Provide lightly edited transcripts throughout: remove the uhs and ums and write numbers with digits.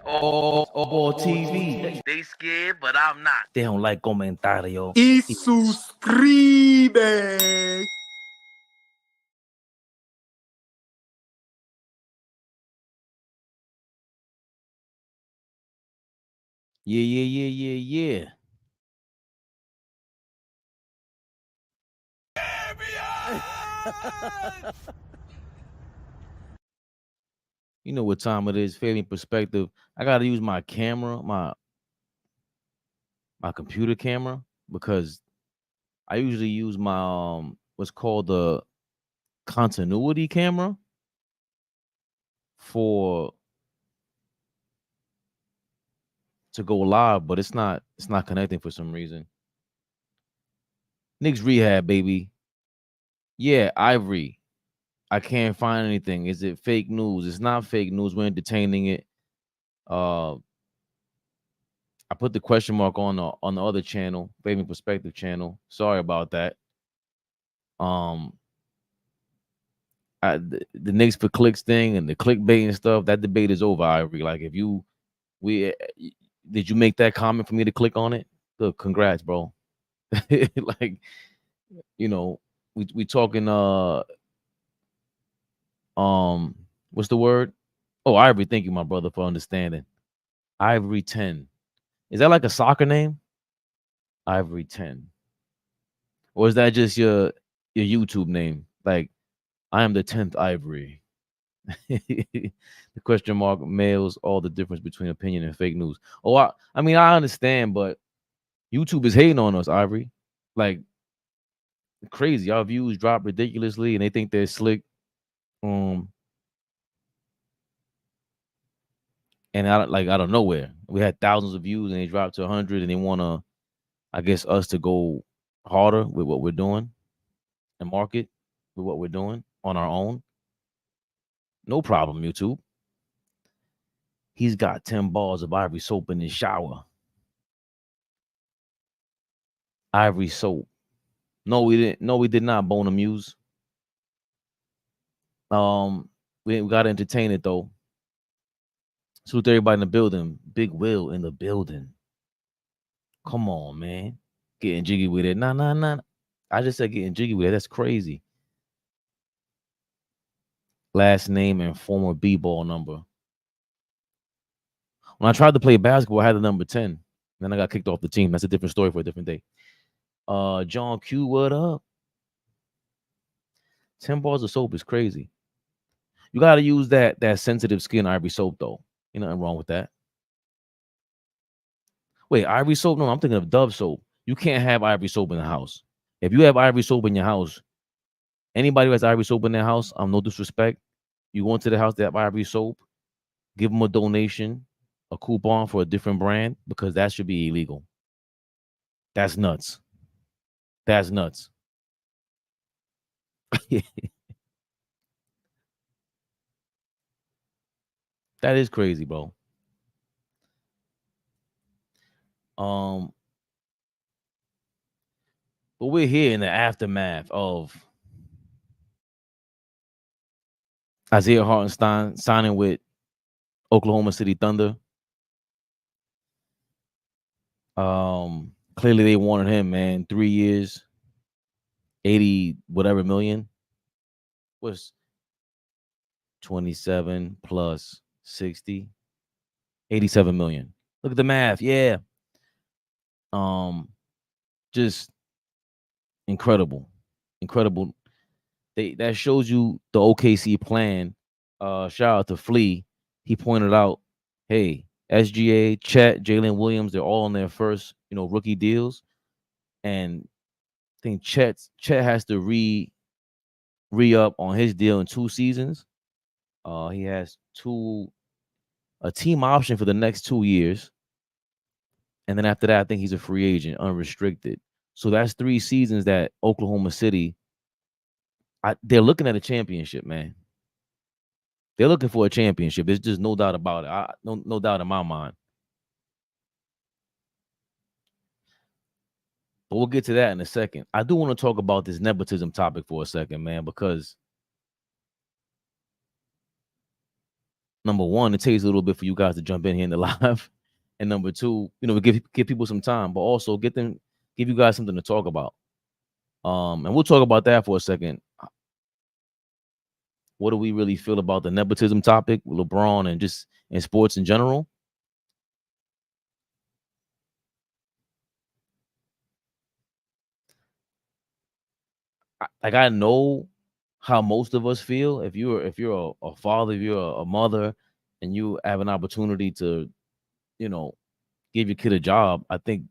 AllBall TV. They scared, but I'm not. They don't like comentario. Y suscribe. Yeah. You know what time it is, Fabian Perspective. I gotta use my camera, my computer camera, because I usually use my what's called the continuity camera to go live, but it's not connecting for some reason. Knicks Rehab, baby. Yeah, Ivory. I can't find anything. Is it fake news? It's not fake news. We're entertaining it. I put the question mark on the other channel, Fabian Perspective channel. Sorry about that. The Knicks for clicks thing and the clickbait and stuff, that debate is over, Ivory. Like, if you did you make that comment for me to click on it? Good, congrats, bro. Like, you know, we talking what's the word? Oh, Ivory, thank you, my brother, for understanding. Ivory 10. Is that like a soccer name? Ivory 10. Or is that just your YouTube name? Like, I am the 10th Ivory. The question mark mails all the difference between opinion and fake news. Oh, I mean, I understand, but YouTube is hating on us, Ivory. Like, crazy. Our views drop ridiculously and they think they're slick. And out of nowhere, we had thousands of views and they dropped to 100, and they want to, I guess, us to go harder with what we're doing and market with what we're doing on our own. No problem, YouTube. He's got 10 balls of Ivory soap in his shower. Ivory soap. No, we didn't. No, we did not bone amuse. We got to entertain it though. Salute everybody in the building. Big Will in the building. Come on, man. Getting jiggy with it. Nah. I just said getting jiggy with it. That's crazy. Last name and former B-ball number. When I tried to play basketball, I had the number 10. Then I got kicked off the team. That's a different story for a different day. John Q, what up? 10 bars of soap is crazy. You got to use that sensitive skin Ivory soap, though. Ain't nothing wrong with that. Wait, Ivory soap? No, I'm thinking of Dove soap. You can't have Ivory soap in the house. If you have Ivory soap in your house, anybody who has Ivory soap in their house, no disrespect, you go into the house, they have Ivory soap, give them a donation, a coupon for a different brand, because that should be illegal. That's nuts. That's nuts. That is crazy, bro. But we're here in the aftermath of Isaiah Hartenstein signing with Oklahoma City Thunder. Clearly they wanted him, man. 3 years, 80 whatever million. Was 27 plus 60, 87 million. Look at the math. Yeah. Just incredible. That shows you the OKC plan. Shout out to Flea. He pointed out, hey, SGA, Chet, Jalen Williams, they're all on their first, rookie deals. And I think Chet has to re-up on his deal in 2 seasons. He has a team option for the next 2 years. And then after that, I think he's a free agent, unrestricted. So that's 3 seasons that Oklahoma City, they're looking at a championship, man. They're looking for a championship. There's just no doubt about it. No doubt in my mind. But we'll get to that in a second. I do want to talk about this nepotism topic for a second, man, because number one, it takes a little bit for you guys to jump in here in the live, and number two, give people some time, but also give you guys something to talk about. And we'll talk about that for a second. What do we really feel about the nepotism topic with LeBron and just in sports in general? I know how most of us feel. If you're a father, if you're a mother, and you have an opportunity to, you know, give your kid a job, I think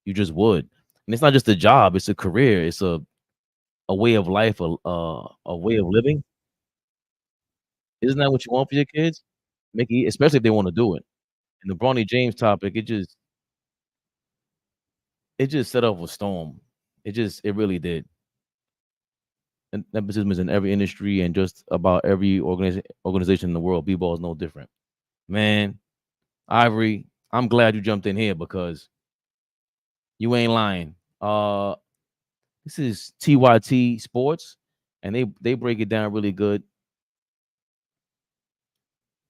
you just would. And it's not just a job; it's a career. It's a way of life, a way of living. Isn't that what you want for your kids? Make it, especially if they want to do it. And the Bronny James topic, it just set off a storm. It really did. And nepotism is in every industry and just about every organization in the world. B-ball is no different. Man, Ivory, I'm glad you jumped in here because you ain't lying. This is TYT Sports, and they break it down really good.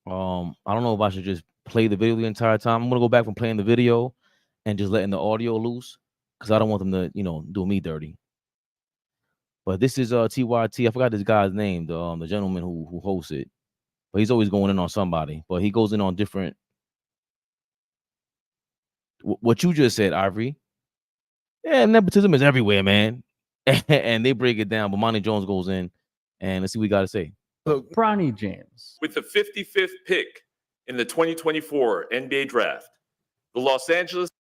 I don't know if I should just play the video the entire time. I'm gonna go back from playing the video and just letting the audio loose because I don't want them to, do me dirty. But this is TYT. I forgot this guy's name, the gentleman who hosts it. But he's always going in on somebody. But he goes in on different. What you just said, Ivory. Yeah, nepotism is everywhere, man. And they break it down. But Monty Jones goes in, and let's see what we got to say. Bronny James. With the 55th pick in the 2024 NBA Draft, the Los Angeles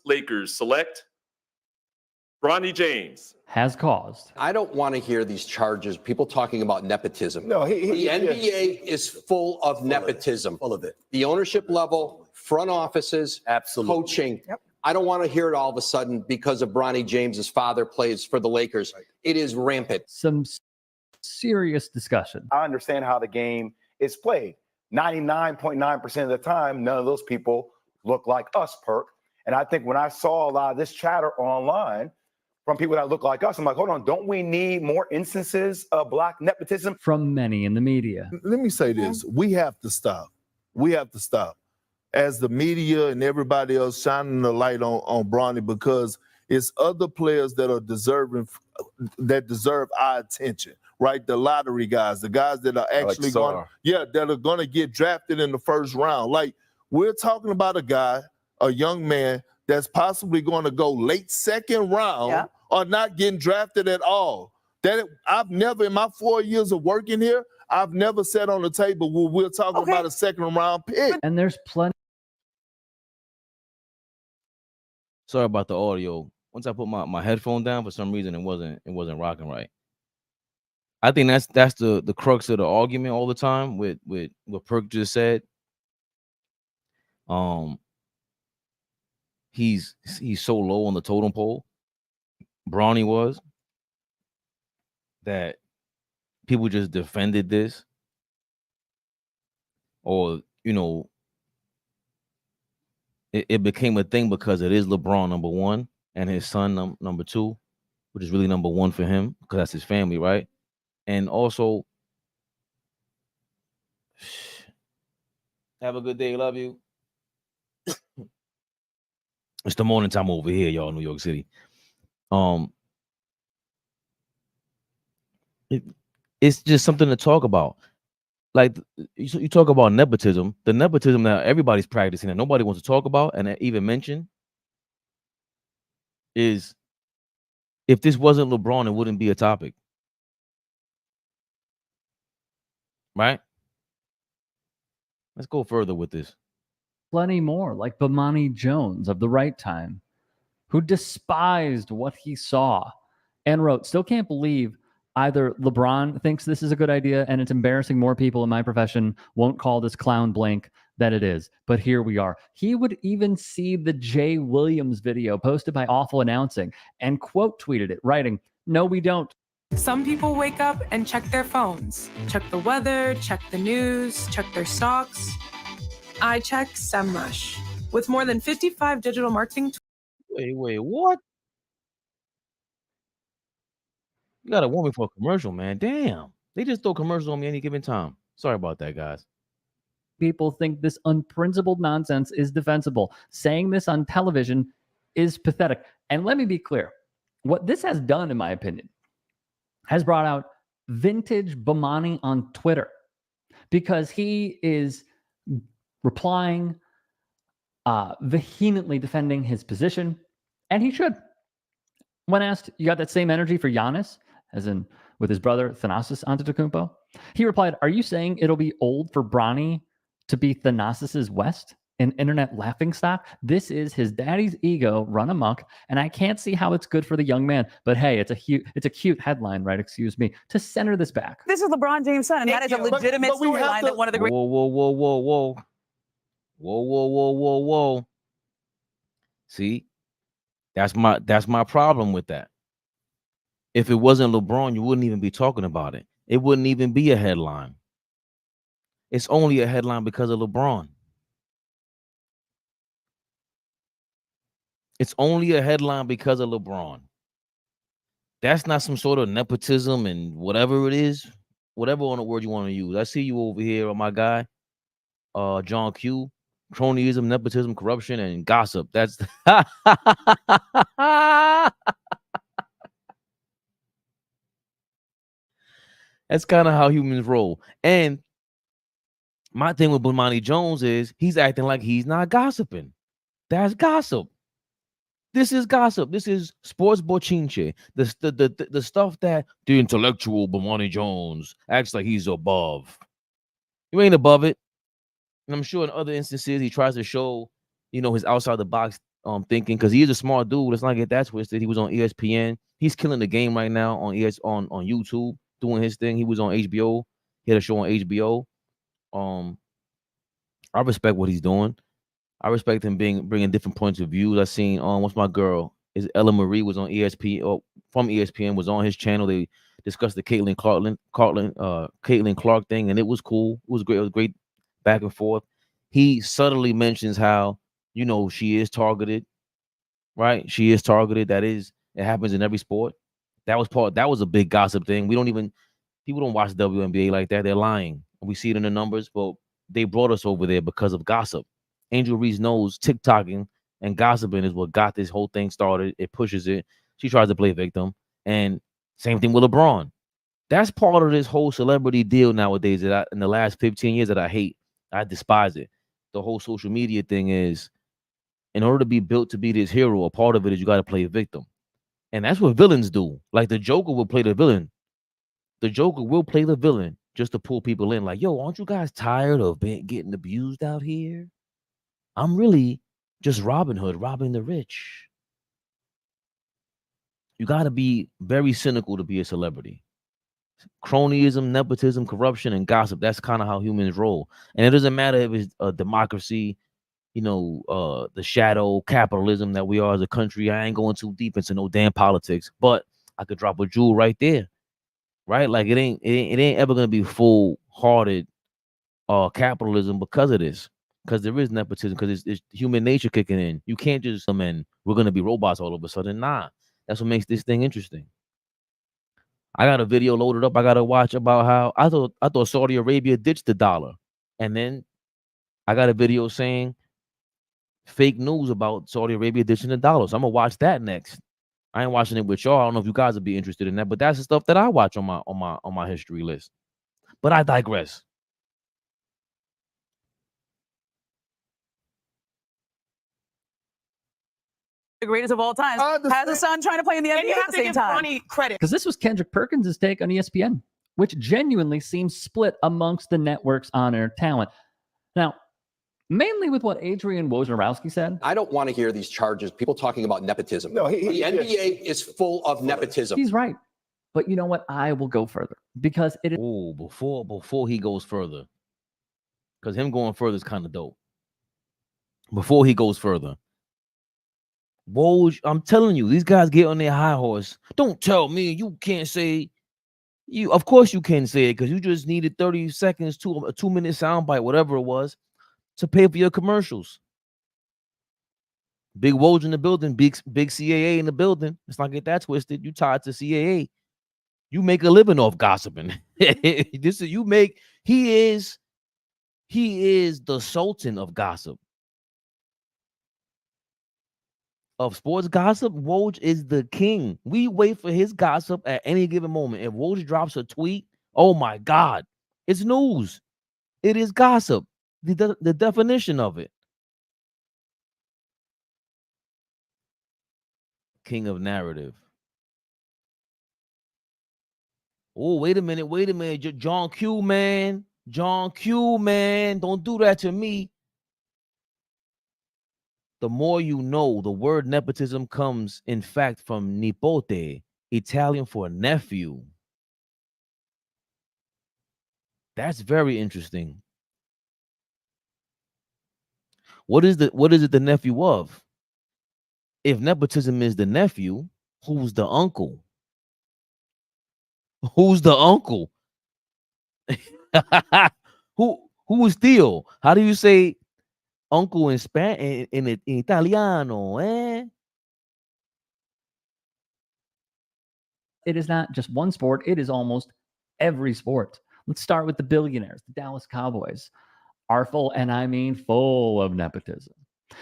Lakers select Bronny James. Has caused. I don't want to hear these charges, people talking about nepotism. No, the NBA is full of nepotism. Full of it. The ownership level, front offices, Absolutely. coaching. Yep. I don't want to hear it all of a sudden because of Bronny James's father plays for the Lakers. Right. It is rampant. Some serious discussion. I understand how the game is played. 99.9% of the time, none of those people look like us, Perk. And I think when I saw a lot of this chatter online from people that look like us, I'm like, hold on, don't we need more instances of Black nepotism? From many in the media. Let me say this. We have to stop. We have to stop. As the media and everybody else shining the light on Bronny, because it's other players that are deserve our attention, right? The lottery guys, the guys that are actually going to get drafted in the first round. Like, we're talking about a guy, a young man that's possibly going to go late second round or not getting drafted at all. I've never, in my 4 years of working here, I've never sat on the table where we're talking about a second round pick. And there's plenty. Sorry about the audio. Once I put my headphone down, for some reason it wasn't rocking right. I think that's the crux of the argument all the time with what Perk just said. He's so low on the totem pole, Bronny was, that people just defended this, or it became a thing because it is LeBron number one and his son number two, which is really number one for him because that's his family, right? And also, have a good day, love you. It's the morning time over here, y'all, New York City. It's just something to talk about. Like, you talk about nepotism, the nepotism that everybody's practicing that nobody wants to talk about and even mention is, if this wasn't LeBron, it wouldn't be a topic. Right? Let's go further with this. Plenty more, like Bomani Jones of The Right Time, who despised what he saw and wrote, still can't believe either LeBron thinks this is a good idea and it's embarrassing more people in my profession won't call this clown blank that it is. But here we are. He would even see the Jay Williams video posted by Awful Announcing and quote tweeted it, writing, "No, we don't." Some people wake up and check their phones, check the weather, check the news, check their stocks. I check SEMrush. With more than 55 digital marketing tools. Wait, what? You got a woman for a commercial, man. Damn. They just throw commercials on me any given time. Sorry about that, guys. People think this unprincipled nonsense is defensible. Saying this on television is pathetic. And let me be clear. What this has done, in my opinion, has brought out vintage Bomani on Twitter, because he is replying, vehemently defending his position, and he should. When asked, you got that same energy for Giannis, as in with his brother Thanasis Antetokounmpo? He replied, "Are you saying it'll be old for Bronny to be Thanasis's West, an internet laughingstock? This is his daddy's ego run amok, and I can't see how it's good for the young man. But hey, it's a cute headline, right? Excuse me. To center this back." This is LeBron James' son, and that is a legitimate storyline that one of the great. Whoa. See, that's my problem with that. If it wasn't LeBron, you wouldn't even be talking about it. It wouldn't even be a headline. It's only a headline because of LeBron. It's only a headline because of LeBron. That's not some sort of nepotism and whatever it is, whatever on the word you want to use. I see you over here, my guy, John Q. Cronyism, nepotism, corruption, and gossip. That's that's kind of how humans roll. And my thing with Bomani Jones is he's acting like he's not gossiping. That's gossip. This is gossip. This is sports bochinche. The stuff that the intellectual Bomani Jones acts like he's above. You ain't above it. And I'm sure in other instances he tries to show, his outside the box thinking, because he is a smart dude. Let's not get that twisted. He was on ESPN. He's killing the game right now on on YouTube, doing his thing. He was on HBO. He had a show on HBO. I respect what he's doing. I respect him bringing different points of views. I seen what's my girl? Is Ella Marie was on ESPN or from ESPN, was on his channel. They discussed the Caitlin Clark thing, and it was cool. It was great. It was great back and forth. He subtly mentions how, you know, she is targeted, right? She is targeted. It happens in every sport. That was a big gossip thing. People don't watch WNBA like that. They're lying. We see it in the numbers, but they brought us over there because of gossip. Angel Reese knows TikToking and gossiping is what got this whole thing started. It pushes it. She tries to play victim. And same thing with LeBron. That's part of this whole celebrity deal nowadays that in the last 15 years that I hate. I despise it. The whole social media thing is, in order to be built to be this hero, a part of it is you got to play a victim. And that's what villains do. Like the Joker will play the villain. The Joker will play the villain just to pull people in. Like, yo, aren't you guys tired of getting abused out here? I'm really just Robin Hood, robbing the rich. You got to be very cynical to be a celebrity. Cronyism, nepotism, corruption, and gossip. That's kind of how humans roll. And it doesn't matter if it's a democracy, you know, the shadow capitalism that we are as a country. I ain't going too deep into no damn politics, but I could drop a jewel right there. Right? Like it ain't ever gonna be full-hearted capitalism because of this. Because there is nepotism, because it's human nature kicking in. You can't just come in, we're gonna be robots all of a sudden. Nah. That's what makes this thing interesting. I got a video loaded up. I gotta watch about how I thought Saudi Arabia ditched the dollar. And then I got a video saying fake news about Saudi Arabia ditching the dollar. So I'm gonna watch that next. I ain't watching it with y'all. I don't know if you guys would be interested in that, but that's the stuff that I watch on my history list. But I digress. The greatest of all time has a son trying to play in the NBA at the same time. Credit. Because this was Kendrick Perkins' take on ESPN, which genuinely seems split amongst the network's on-air talent. Now, mainly with what Adrian Wojnarowski said. I don't want to hear these charges. People talking about nepotism. No, the NBA is full of nepotism. He's right. But you know what? I will go further because it is. Oh, before he goes further, because him going further is kind of dope. Before he goes further, Woj, I'm telling you, these guys get on their high horse. Don't tell me you can't say you. Of course you can say it because you just needed 30 seconds to a 2-minute soundbite, whatever it was, to pay for your commercials. Big Woj in the building, big CAA in the building. Let's not get that twisted. You tied to CAA. You make a living off gossiping. He is the sultan of gossip. Of sports gossip, Woj is the king. We wait for his gossip at any given moment. If Woj drops a tweet, oh my God, it's news. It is gossip. The definition of it. King of narrative. Oh, wait a minute. John Q, man. Don't do that to me. The more you know, the word nepotism comes, in fact, from nipote, Italian for nephew. That's very interesting. What is it the nephew of? If nepotism is the nephew, who's the uncle? Who's the uncle? Who is Theo? How do you say uncle in Spanish, in Italiano, eh? It is not just one sport, it is almost every sport. Let's start with the billionaires. The Dallas Cowboys are full, and I mean full of nepotism.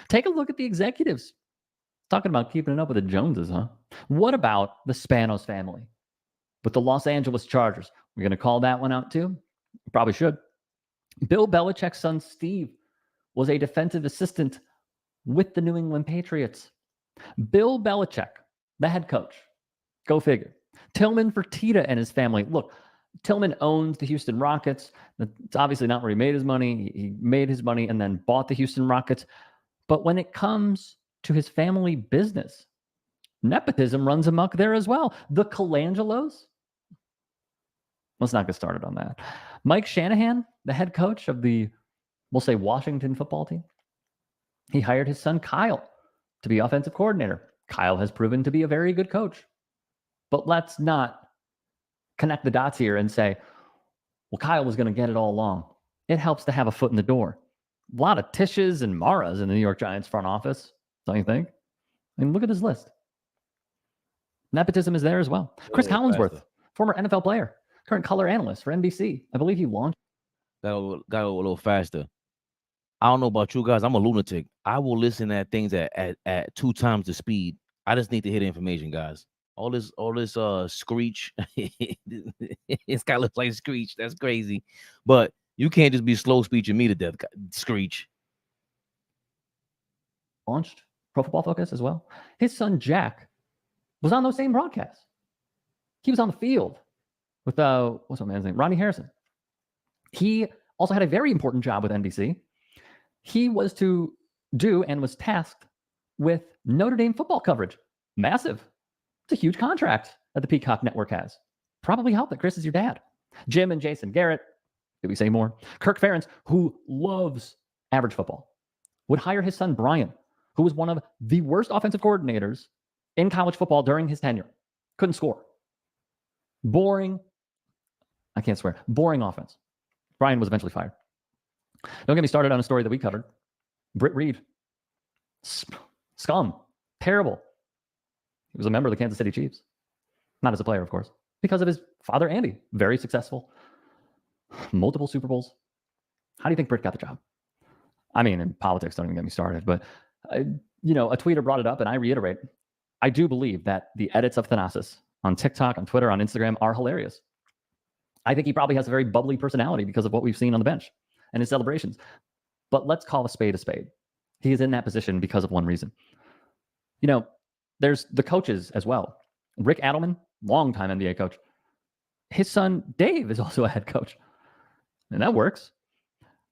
Take a look at the executives. Talking about keeping it up with the Joneses, huh? What about the Spanos family with the Los Angeles Chargers? We're going to call that one out too? Probably should. Bill Belichick's son, Steve, was a defensive assistant with the New England Patriots. Bill Belichick, the head coach. Go figure. Tillman Fertitta and his family. Look, Tillman owns the Houston Rockets. It's obviously not where he made his money. He made his money and then bought the Houston Rockets. But when it comes to his family business. Nepotism runs amok there as well. The Colangelos? Let's not get started on that. Mike Shanahan, the head coach of the, we'll say, Washington football team, he hired his son Kyle to be offensive coordinator. Kyle has proven to be a very good coach. But let's not connect the dots here and say, well, Kyle was going to get it all along. It helps to have a foot in the door. A lot of Tishes and Maras in the New York Giants front office, don't you think? I mean, look at his list. Nepotism is there as well. Chris Collinsworth, former NFL player, current color analyst for NBC. I believe he launched. Got a little faster. I don't know about you guys. I'm a lunatic. I will listen at things at 2 times the speed. I just need to hear the information, guys. All this screech. It's kind of looks like screech. That's crazy. But you can't just be slow speeching me to death, screech. Launched Pro Football Focus as well. His son Jack was on those same broadcasts. He was on the field with what's my man's name? Ronnie Harrison. He also had a very important job with NBC. He was to do and was tasked with Notre Dame football coverage. Massive. It's a huge contract that the Peacock Network has. Probably helped that Chris is your dad. Jim and Jason Garrett. Did we say more? Kirk Ferentz, who loves average football, would hire his son Brian, who was one of the worst offensive coordinators in college football during his tenure. Couldn't score. Boring. I can't swear. Boring offense. Brian was eventually fired. Don't get me started on a story that we covered. Britt Reed. Scum. Terrible. He was a member of the Kansas City Chiefs. Not as a player, of course. Because of his father, Andy. Very successful. Multiple Super Bowls. How do you think Britt got the job? I mean, in politics, don't even get me started. But, a tweeter brought it up, and I reiterate. I do believe that the edits of Thanasis on TikTok, on Twitter, on Instagram are hilarious. I think he probably has a very bubbly personality because of what we've seen on the bench and his celebrations. But let's call a spade a spade. He is in that position because of one reason. There's the coaches as well. Rick Adelman, longtime NBA coach. His son, Dave, is also a head coach. And that works.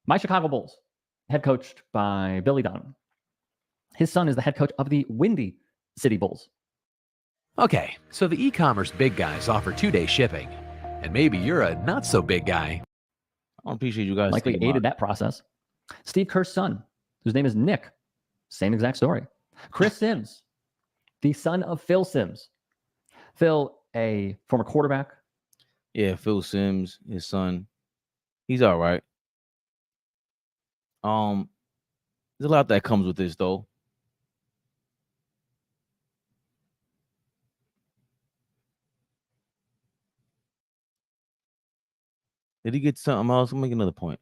My Chicago Bulls, head coached by Billy Donovan. His son is the head coach of the Windy City Bulls. Okay, so the e-commerce big guys offer 2-day shipping. And maybe you're a not-so-big guy. I appreciate you guys. Likely aided that process. Steve Kerr's son, whose name is Nick. Same exact story. Chris Sims, the son of Phil Sims. Phil, a former quarterback. Yeah, Phil Sims, his son. He's all right. There's a lot that comes with this, though. Did he get something else? I'll make another point.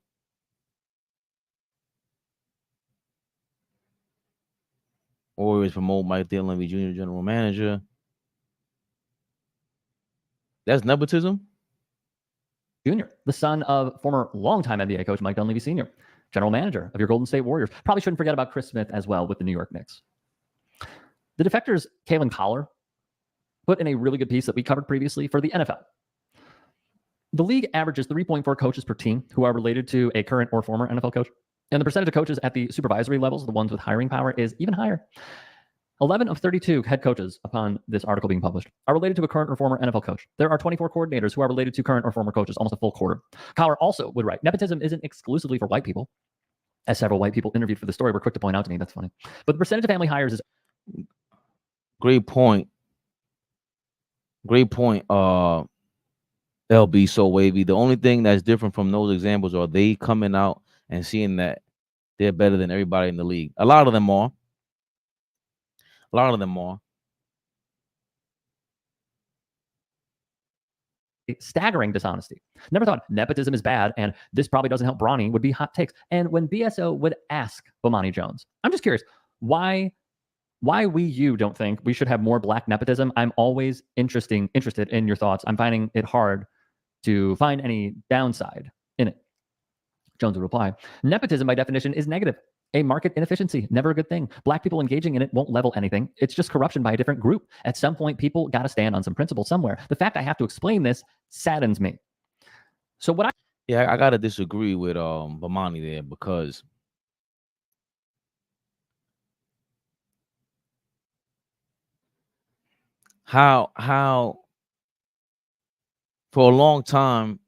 Warriors promote Mike Dunleavy Jr. general manager. That's nepotism? Jr., the son of former longtime NBA coach Mike Dunleavy Sr., general manager of your Golden State Warriors. Probably shouldn't forget about Chris Smith as well with the New York Knicks. The Defector's Kalen Collar put in a really good piece that we covered previously for the NFL. The league averages 3.4 coaches per team who are related to a current or former NFL coach. And the percentage of coaches at the supervisory levels, the ones with hiring power, is even higher. 11 of 32 head coaches, upon this article being published, are related to a current or former NFL coach. There are 24 coordinators who are related to current or former coaches, almost a full quarter. Collar also would write, nepotism isn't exclusively for white people. As several white people interviewed for the story were quick to point out to me, that's funny. But the percentage of family hires is... Great point. Great point. LB so wavy. The only thing that's different from those examples are they coming out and seeing that they're better than everybody in the league. A lot of them are. A lot of them are. Staggering dishonesty. Never thought nepotism is bad and this probably doesn't help Bronny would be hot takes. And when BSO would ask Bomani Jones, I'm just curious, why you don't think we should have more black nepotism? I'm always interested in your thoughts. I'm finding it hard to find any downside in it. Jones would reply, nepotism by definition is negative. A market inefficiency, never a good thing. Black people engaging in it won't level anything. It's just corruption by a different group. At some point, people got to stand on some principle somewhere. The fact I have to explain this saddens me. So what I got to disagree with Bomani there because how for a long time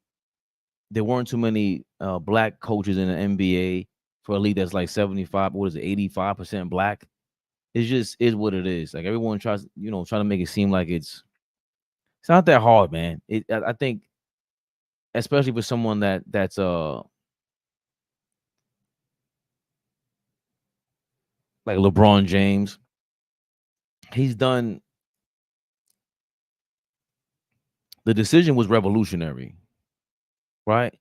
there weren't too many black coaches in the NBA for a league that's like 75, what is it, 85% black. It just is what it is. Like everyone tries, trying to make it seem like it's not that hard, man. I think, especially for someone that's like LeBron James, he's done. The decision was revolutionary, right?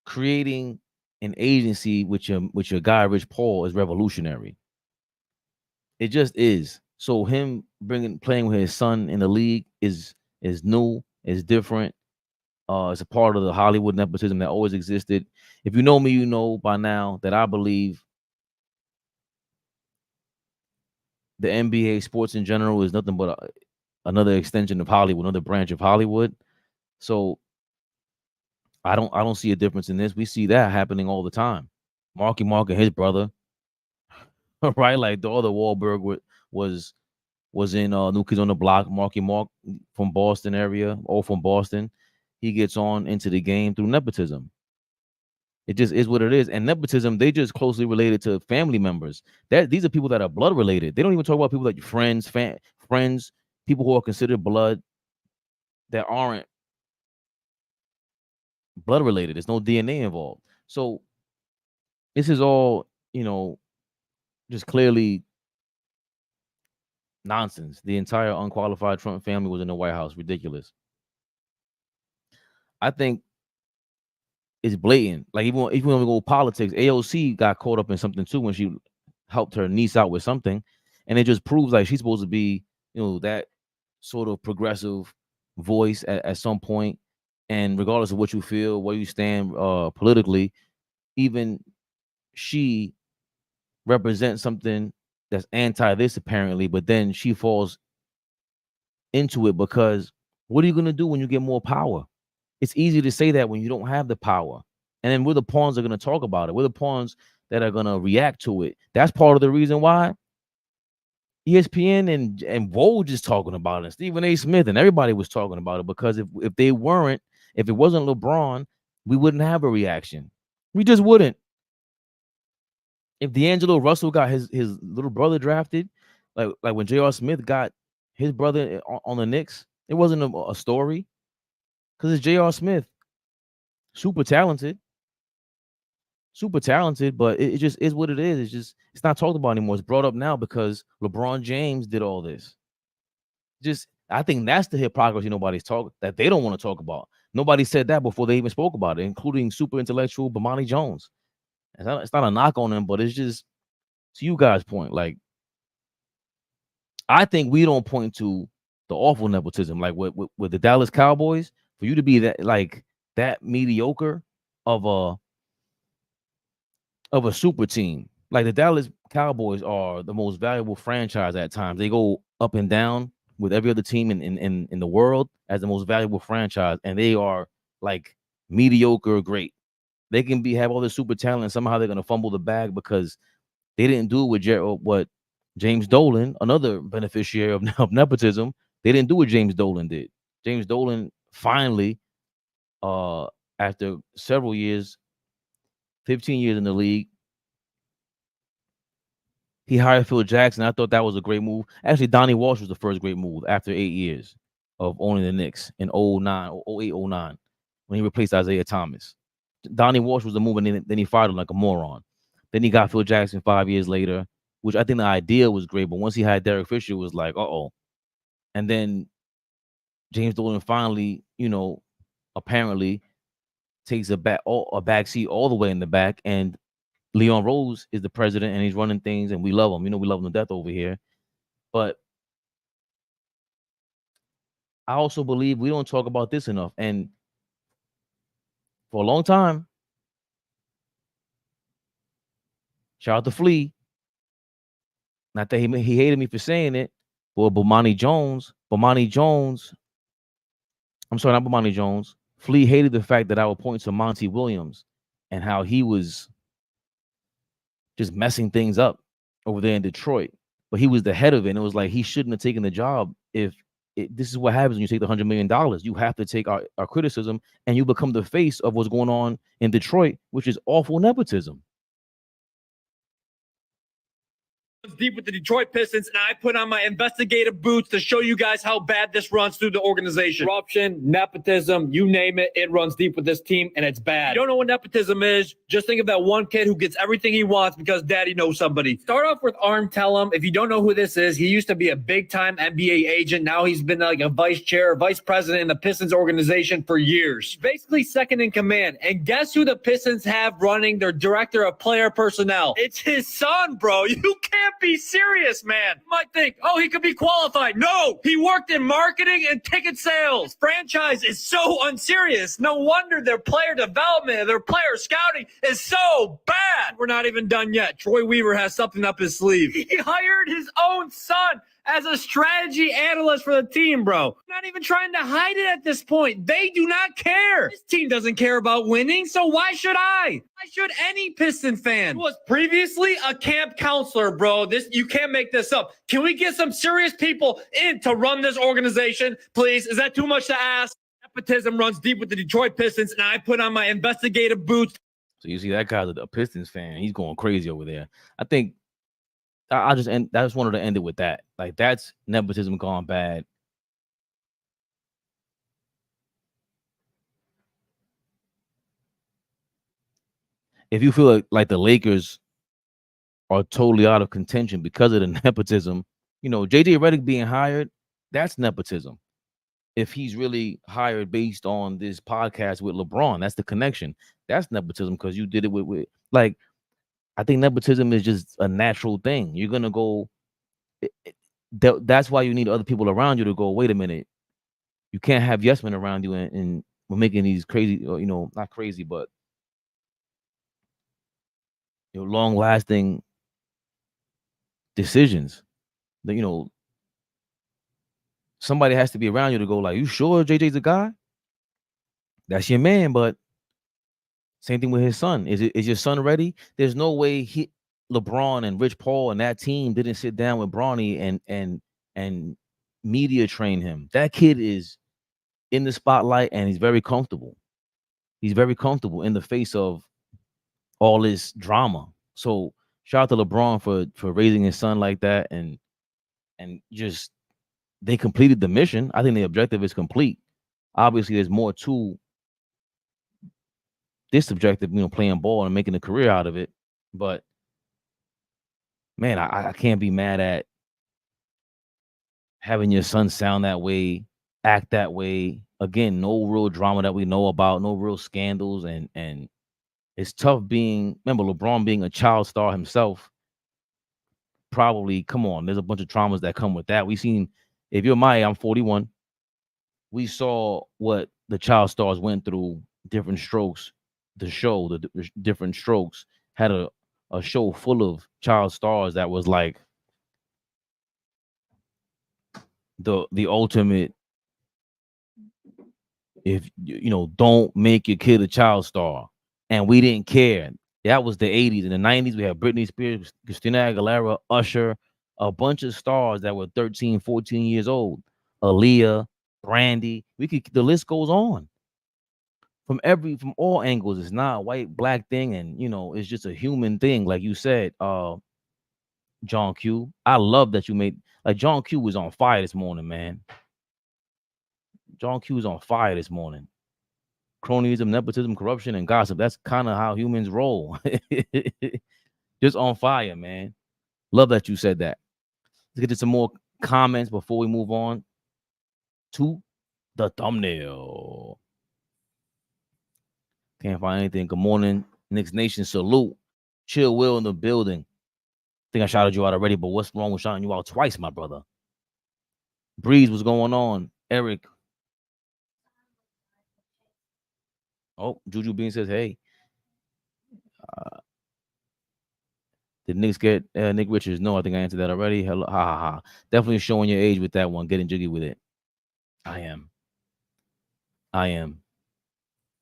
Creating an agency with your guy Rich Paul is revolutionary. It just is. So him playing with his son in the league is new, is different. It's a part of the Hollywood nepotism that always existed. If you know me, you know by now that I believe the NBA, sports in general, is nothing but another extension of Hollywood, another branch of Hollywood. So I don't see a difference in this. We see that happening all the time. Marky Mark and his brother, right? Like the other Wahlberg was in New Kids on the Block. Marky Mark from Boston area, all from Boston. He gets on into the game through nepotism. It just is what it is. And nepotism, they just closely related to family members. These are people that are blood related. They don't even talk about people like friends, people who are considered blood that aren't blood related. There's no DNA involved. So this is all, just clearly nonsense. The entire unqualified Trump family was in the White House. Ridiculous. I think it's blatant. Like even when we go politics, AOC got caught up in something too when she helped her niece out with something, and it just proves like she's supposed to be, that sort of progressive voice at some point. And regardless of what you feel, where you stand politically, even she represents something that's anti this apparently, but then she falls into it because what are you going to do when you get more power? It's easy to say that when you don't have the power. And then we're the pawns that are going to talk about it. We're the pawns that are going to react to it. That's part of the reason why ESPN and Woj is talking about it. Stephen A. Smith and everybody was talking about it, because if it wasn't LeBron, we wouldn't have a reaction. We just wouldn't. If D'Angelo Russell got his little brother drafted, like when J.R. Smith got his brother on the Knicks, it wasn't a story because it's J.R. Smith. Super talented, but it just is what it is. It's not talked about anymore. It's brought up now because LeBron James did all this. I think that's the hypocrisy that they don't want to talk about. Nobody said that before they even spoke about it, including super intellectual Bomani Jones. It's not a knock on him, but it's just to you guys' point. Like, I think we don't point to the awful nepotism, like with the Dallas Cowboys, for you to be that mediocre of a super team. Like the Dallas Cowboys are the most valuable franchise at times. They go up and down with every other team in the world as the most valuable franchise, and they are like mediocre great. They can have all this super talent, and somehow they're gonna fumble the bag because they didn't do it with what James Dolan, another beneficiary of nepotism. They didn't do what James Dolan did. James Dolan finally, after several years, 15 years in the league, he hired Phil Jackson. I thought that was a great move. Actually, Donnie Walsh was the first great move after 8 years of owning the Knicks in 08, 09, when he replaced Isaiah Thomas. Donnie Walsh was the move, and then he fired him like a moron. Then he got Phil Jackson 5 years later, which I think the idea was great. But once he had Derek Fisher, it was like, uh-oh. And then James Dolan finally, apparently takes a back seat all the way in the back. And Leon Rose is the president, and he's running things, and we love him. We love him to death over here. But I also believe we don't talk about this enough. And for a long time, shout out to Flea. Not that he hated me for saying it, but Bomani Jones. I'm sorry, not Bomani Jones. Flea hated the fact that I would point to Monty Williams and how he was just messing things up over there in Detroit. But he was the head of it, and it was like he shouldn't have taken the job if this is what happens when you take the $100 million. You have to take our criticism, and you become the face of what's going on in Detroit, which is awful nepotism. Deep with the Detroit Pistons, and I put on my investigative boots to show you guys how bad this runs through the organization. Corruption, nepotism, you name it, it runs deep with this team, and it's bad. If you don't know what nepotism is, just think of that one kid who gets everything he wants because daddy knows somebody. Start off with Arm Tellem. If you don't know who this is, he used to be a big-time NBA agent. Now he's been like a vice chair, vice president in the Pistons organization for years. Basically second in command. And guess who the Pistons have running their director of player personnel? It's his son, bro. You can't be serious, man. You might think, oh, he could be qualified. No, he worked in marketing and ticket sales. Franchise is so unserious. No wonder their player development, their player scouting is so bad. We're not even done yet. Troy Weaver has something up his sleeve. He hired his own son as a strategy analyst for the team, bro. Not even trying to hide it at this point. They do not care. This team doesn't care about winning, so why should I? Why should any Piston fan? He was previously a camp counselor, bro. You can't make this up. Can we get some serious people in to run this organization, please? Is that too much to ask? Nepotism runs deep with the Detroit Pistons, and I put on my investigative boots. So you see that guy's a Pistons fan. He's going crazy over there. I think I just wanted to end it with that. Like, that's nepotism gone bad. If you feel like the Lakers are totally out of contention because of the nepotism, you know, JJ Redick being hired, that's nepotism. If he's really hired based on this podcast with LeBron, that's the connection. That's nepotism because you did it with like, I think nepotism is just a natural thing. You're gonna go. That's why you need other people around you to go. Wait a minute, you can't have yes men around you, and we're making these crazy, or, you know, not crazy, but long lasting decisions. That, you know, somebody has to be around you to go. Like, you sure JJ's the guy? That's your man, but. Same thing with his son. Is your son ready? There's no way LeBron and Rich Paul and that team didn't sit down with Bronny and media train him. That kid is in the spotlight and he's very comfortable. He's very comfortable in the face of all this drama. So shout out to LeBron for raising his son like that, and just they completed the mission. I think the objective is complete. Obviously, there's more to this objective, you know, playing ball and making a career out of it. But man, I can't be mad at having your son sound that way, act that way. Again, no real drama that we know about, no real scandals, and it's tough remember LeBron being a child star himself. Probably, come on, there's a bunch of traumas that come with that. We've seen, if you're my age, I'm 41. We saw what the child stars went through, different strokes. The show, the different strokes, had a show full of child stars that was like the ultimate. If you know, don't make your kid a child star, and we didn't care. That was the 80s. In the 90s, we had Britney Spears, Christina Aguilera, Usher, a bunch of stars that were 13, 14 years old. Aaliyah, Brandy. The list goes on. From all angles, it's not a white black thing, and you know, it's just a human thing, like you said. John Q, I love that you made, like, John Q was on fire this morning, man. John Q was on fire this morning. Cronyism, nepotism, corruption, and gossip. That's kind of how humans roll. Just on fire, man. Love that you said that. Let's get to some more comments before we move on to the thumbnail. Can't find anything. Good morning, Knicks Nation. Salute. Chill Will in the building. I think I shouted you out already, but what's wrong with shouting you out twice, my brother? Breeze, what's going on? Eric. Oh, Juju Bean says, hey. Did Knicks get Nick Richards? No, I think I answered that already. Hello, ha ha ha. Definitely showing your age with that one. Getting jiggy with it. I am.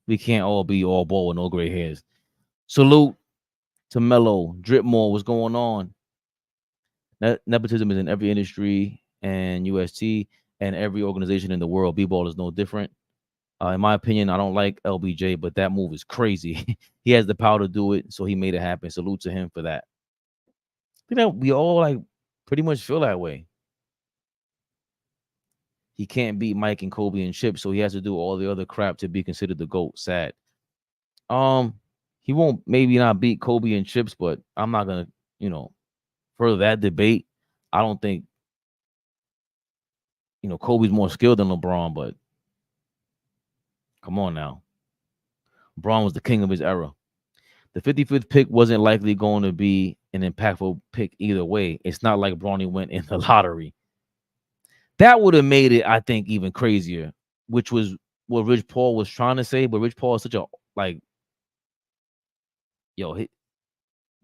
We can't all be all ball with no gray hairs. Salute to Mello. Dripmore, what's going on? Nepotism is in every industry, and UST. and every organization in the world. B-ball is no different. In my opinion, I don't like LBJ, but that move is crazy. He has the power to do it, so he made it happen. Salute to him for that. You know, we all like pretty much feel that way. He can't beat Mike and Kobe and Chip, so he has to do all the other crap to be considered the GOAT. Sad. He won't maybe not beat Kobe and Chips, but I'm not gonna, further that debate. I don't think, Kobe's more skilled than LeBron, but come on now. LeBron was the king of his era. The 55th pick wasn't likely going to be an impactful pick either way. It's not like Bronny went in the lottery. That would have made it, I think, even crazier, which was what Rich Paul was trying to say. But Rich Paul is such a,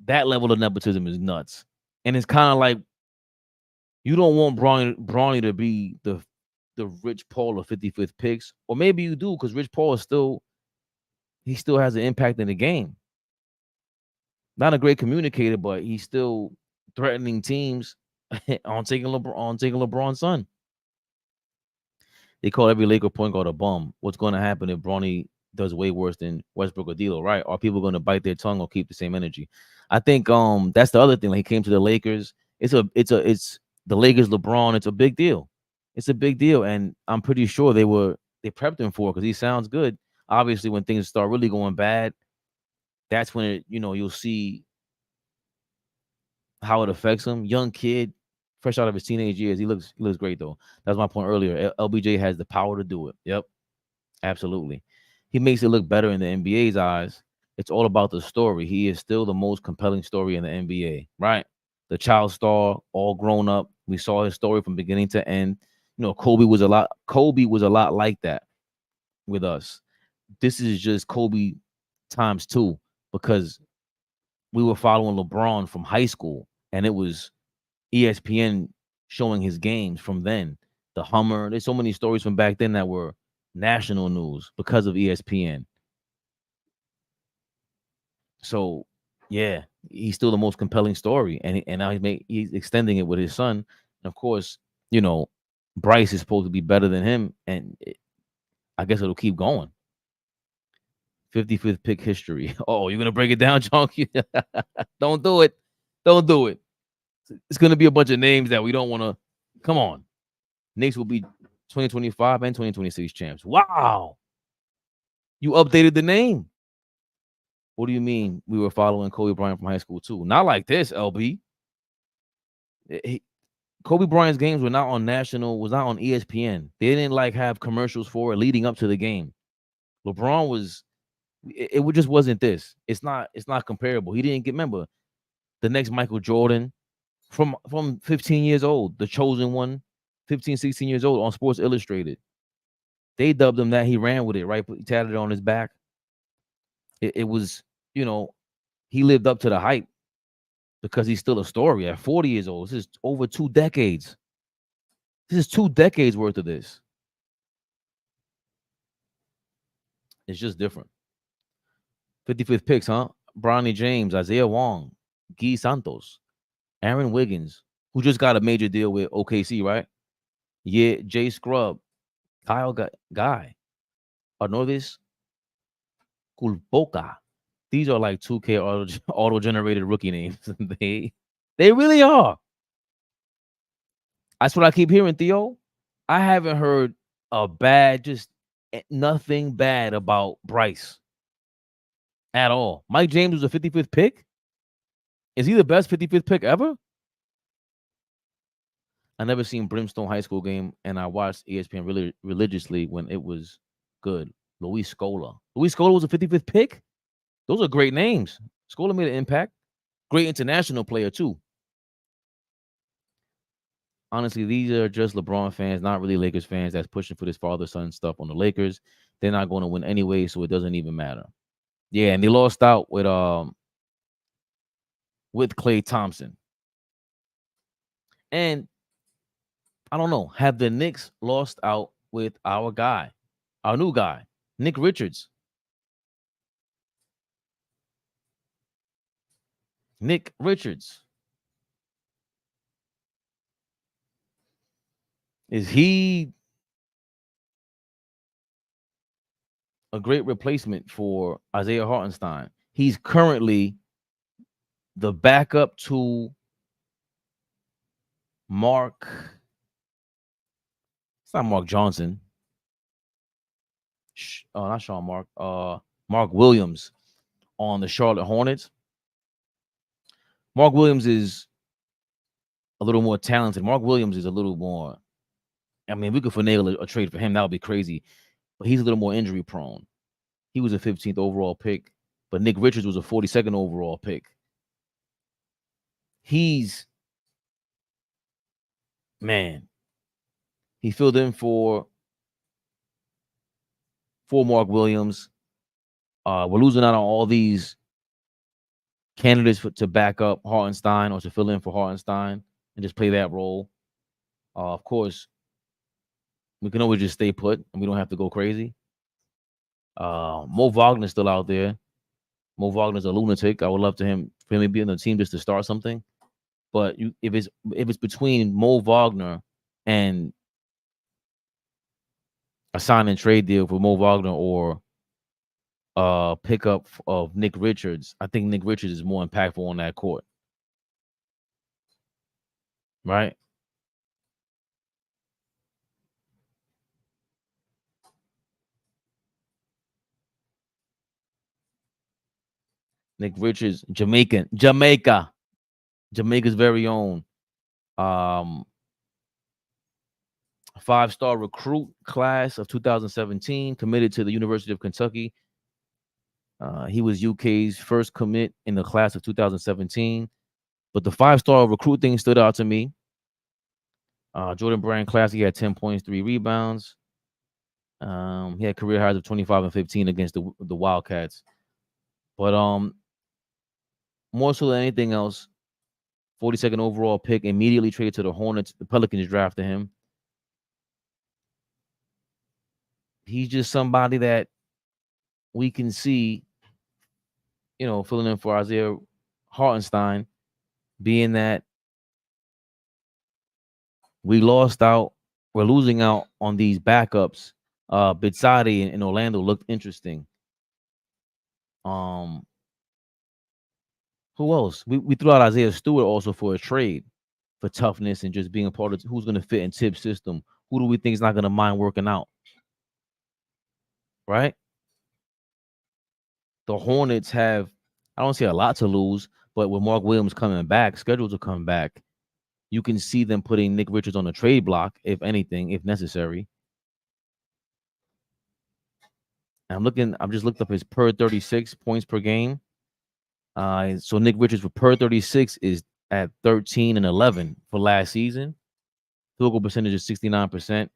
that level of nepotism is nuts. And it's kind of like, you don't want Bronny to be the Rich Paul of 55th picks. Or maybe you do, because Rich Paul is still has an impact in the game. Not a great communicator, but he's still threatening teams on taking LeBron's son. They call every Laker point guard a bum. What's going to happen if Bronny does way worse than Westbrook or D'Lo, right? Are people going to bite their tongue or keep the same energy? I think that's the other thing. Like, he came to the Lakers. It's the Lakers, LeBron. It's a big deal. It's a big deal, and I'm pretty sure they prepped him for it because he sounds good. Obviously, when things start really going bad, that's when you'll see how it affects him. Young kid, fresh out of his teenage years. He looks great though. That's my point earlier. LBJ has the power to do it. Yep, absolutely. He makes it look better in the NBA's eyes. It's all about the story. He is still the most compelling story in the NBA, right? The child star, all grown up. We saw his story from beginning to end. Kobe was a lot like that with us. This is just Kobe times 2, because we were following LeBron from high school, and it was ESPN showing his games from then. The Hummer. There's so many stories from back then that were national news because of ESPN. So, yeah, he's still the most compelling story, and now he's extending it with his son. And of course, Bryce is supposed to be better than him, and I guess it'll keep going. 55th pick history. Oh, you're gonna break it down, Chunky? Don't do it. Don't do it. It's gonna be a bunch of names that we don't want to. Come on. Knicks will be 2025 and 2026 champs. Wow. You updated the name. What do you mean we were following Kobe Bryant from high school too? Not like this, LB. Kobe Bryant's games was not on ESPN. They didn't have commercials for it leading up to the game. LeBron was. It just wasn't this. It's not comparable. He didn't remember the next Michael Jordan from 15 years old, the chosen one, 15, 16 years old on Sports Illustrated. They dubbed him that. He ran with it, right? He tatted it on his back. It was, he lived up to the hype because he's still a story at 40 years old. This is over 2 decades. This is 2 decades worth of this. It's just different. 55th picks, huh? Bronny James, Isaiah Wong, Guy Santos, Aaron Wiggins, who just got a major deal with OKC, right? Yeah, Jay Scrub, Kyle Guy, Arnovis Kulpoka. These are like 2K auto-generated rookie names. They really are. That's what I keep hearing, Theo. I haven't heard nothing bad about Bryce at all. Mike James was a 55th pick. Is he the best 55th pick ever? I never seen Brimstone High School game, and I watched ESPN really religiously when it was good. Luis Scola. Luis Scola was a 55th pick? Those are great names. Scola made an impact. Great international player, too. Honestly, these are just LeBron fans, not really Lakers fans that's pushing for this father-son stuff on the Lakers. They're not going to win anyway, so it doesn't even matter. Yeah, and they lost out with Klay Thompson. And I don't know, have the Knicks lost out with our new guy, Nick Richards? Nick Richards. Is he a great replacement for Isaiah Hartenstein? He's currently the backup to Mark. It's not Mark Johnson. Not Sean Mark. Mark Williams on the Charlotte Hornets. Mark Williams is a little more talented. Mark Williams is a little more. I mean, we could finagle a trade for him. That would be crazy. But he's a little more injury prone. He was a 15th overall pick, but Nick Richards was a 42nd overall pick. He filled in for Mark Williams. We're losing out on all these candidates to back up Hartenstein or to fill in for Hartenstein and just play that role. Of course, we can always just stay put and we don't have to go crazy. Mo Wagner's still out there. Mo Wagner's a lunatic. I would love for him to be on the team just to start something. But if it's between Mo Wagner and a sign and trade deal for Mo Wagner or pickup of Nick Richards, I think Nick Richards is more impactful on that court. Right? Nick Richards, Jamaica's very own. 5-star recruit class of 2017, committed to the University of Kentucky. He was UK's first commit in the class of 2017. But the 5-star recruit thing stood out to me. Jordan Brand class, he had 10 points, 3 rebounds. He had career highs of 25 and 15 against the Wildcats. But more so than anything else, 42nd overall pick, immediately traded to the Hornets. The Pelicans drafted him. He's just somebody that we can see, filling in for Isaiah Hartenstein, being that we're losing out on these backups. Bizzarri in Orlando looked interesting. Who else? We threw out Isaiah Stewart also for a trade for toughness and just being a part of who's going to fit in Tibbs' system. Who do we think is not going to mind working out? Right? The Hornets have, I don't see a lot to lose, but with Mark Williams coming back, schedules are coming back. You can see them putting Nick Richards on the trade block, if anything, if necessary. I've just looked up his per 36 points per game. So Nick Richards for per 36 is at 13 and 11 for last season. Field goal percentage is 69%.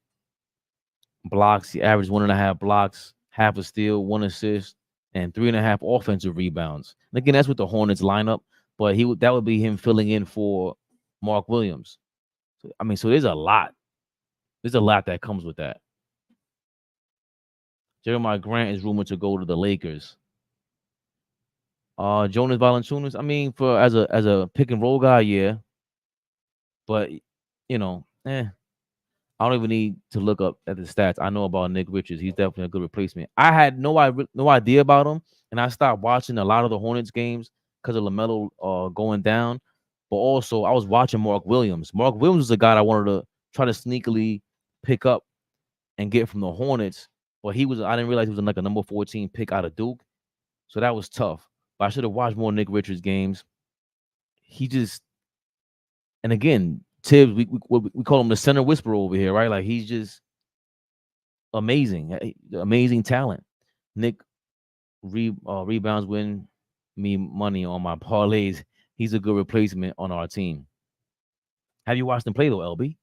Blocks, he averaged 1.5 blocks, half a steal, 1 assist, and 3.5 offensive rebounds. And again, that's with the Hornets lineup, but that would be him filling in for Mark Williams. So there's a lot. There's a lot that comes with that. Jeremiah Grant is rumored to go to the Lakers. Jonas Valanciunas, as a pick and roll guy, yeah. But I don't even need to look up at the stats. I know about Nick Richards. He's definitely a good replacement. I had no idea about him, and I stopped watching a lot of the Hornets games because of LaMelo going down. But also, I was watching Mark Williams. Mark Williams was a guy I wanted to try to sneakily pick up and get from the Hornets. But I didn't realize he was like a number 14 pick out of Duke. So that was tough. But I should have watched more Nick Richards games. And again, Tibbs, we call him the center whisperer over here, right? Like, he's just amazing talent. Nick rebounds win me money on my parlays. He's a good replacement on our team. Have you watched him play though, LB?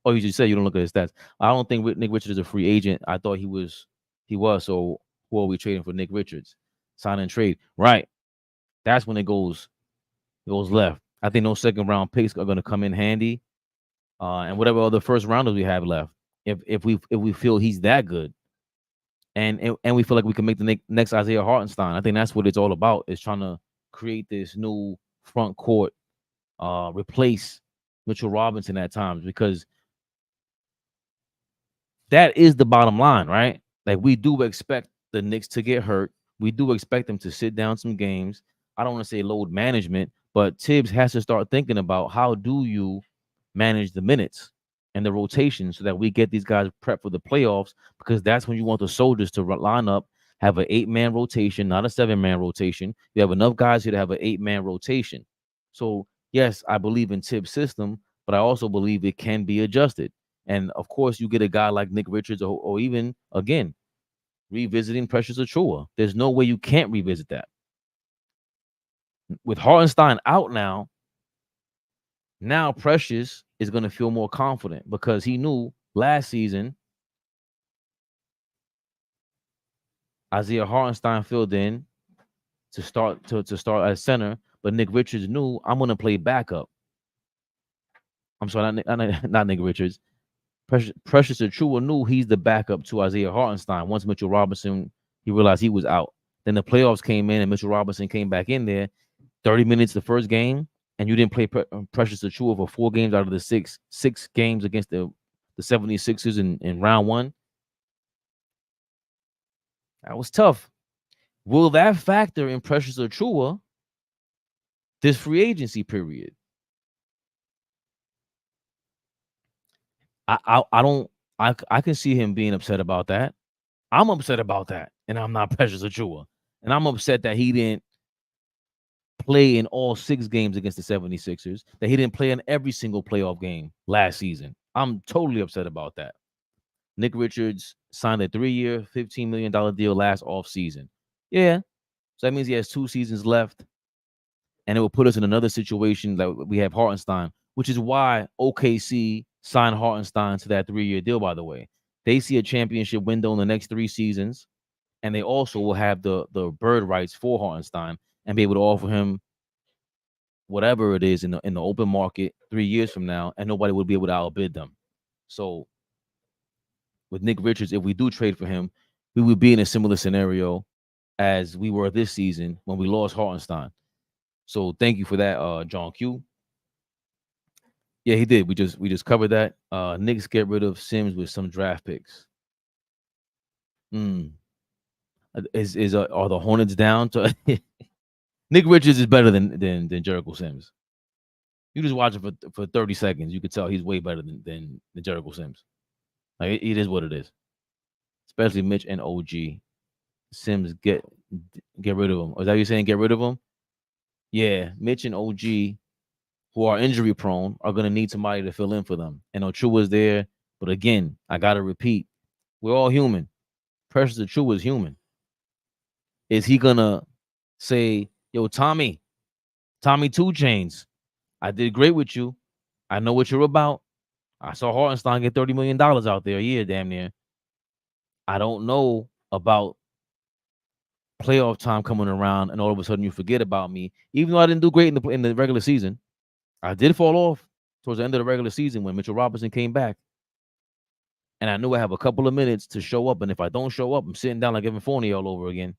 Oh, you just said you don't look at his stats. I don't think Nick Richards is a free agent. I thought he was. So who are we trading for Nick Richards? Sign and trade, right? That's when it goes left. I think those second round picks are going to come in handy, and whatever other first rounders we have left, if we feel he's that good, and we feel like we can make the next Isaiah Hartenstein. I think that's what it's all about. Is trying to create this new front court, replace Mitchell Robinson at times, because that is the bottom line, right? Like, we do expect the Knicks to get hurt. We do expect them to sit down some games. I don't want to say load management, but Tibbs has to start thinking about how do you manage the minutes and the rotation so that we get these guys prepped for the playoffs, because that's when you want the soldiers to line up, have an 8-man rotation, not a 7-man rotation. You have enough guys here to have an 8-man rotation. So, yes, I believe in Tibbs' system, but I also believe it can be adjusted. And, of course, you get a guy like Nick Richards or even, again, revisiting Precious Achiuwa. There's no way you can't revisit that. With Hartenstein out now Precious is going to feel more confident because he knew last season Isaiah Hartenstein filled in to start at center, but Nick Richards knew I'm going to play backup. I'm sorry, not Nick Richards. Precious Achiuwa knew he's the backup to Isaiah Hartenstein. Once Mitchell Robinson, he realized he was out. Then the playoffs came in and Mitchell Robinson came back in there. 30 minutes the first game, and you didn't play Precious Achiuwa for 4 games out of the six games against the 76ers in round 1. That was tough. Will that factor in Precious Achiuwa this free agency period? I can see him being upset about that. I'm upset about that, and I'm not Precious Achiuwa. And I'm upset that he didn't play in all 6 games against the 76ers, that he didn't play in every single playoff game last season. I'm totally upset about that. Nick Richards signed a 3-year, $15 million deal last offseason. Yeah, so that means he has 2 seasons left, and it will put us in another situation that we have Hartenstein, which is why OKC signed Hartenstein to that 3-year deal, by the way. They see a championship window in the next 3 seasons, and they also will have the bird rights for Hartenstein and be able to offer him whatever it is in the open market 3 years from now, and nobody would be able to outbid them. So with Nick Richards, if we do trade for him, we would be in a similar scenario as we were this season when we lost Hartenstein. So thank you for that, John Q. Yeah, he did. We just covered that. Knicks get rid of Sims with some draft picks. Are the Hornets down to Nick Richards is better than Jericho Sims. You just watch him for 30 seconds, you could tell he's way better than Jericho Sims. Like, it is what it is. Especially Mitch and OG. Sims, get rid of him. Is that what you're saying? Get rid of him? Yeah, Mitch and OG, who are injury prone, are gonna need somebody to fill in for them. And Achiuwa's there, but again, I gotta repeat, we're all human. Precious Achiuwa is human. Is he gonna say, yo, Tommy 2 Chains, I did great with you. I know what you're about. I saw Hartenstein get $30 million out there a year, damn near. I don't know about playoff time coming around, and all of a sudden you forget about me. Even though I didn't do great in the regular season, I did fall off towards the end of the regular season when Mitchell Robinson came back. And I knew I have a couple of minutes to show up, and if I don't show up, I'm sitting down like Evan Fournier all over again,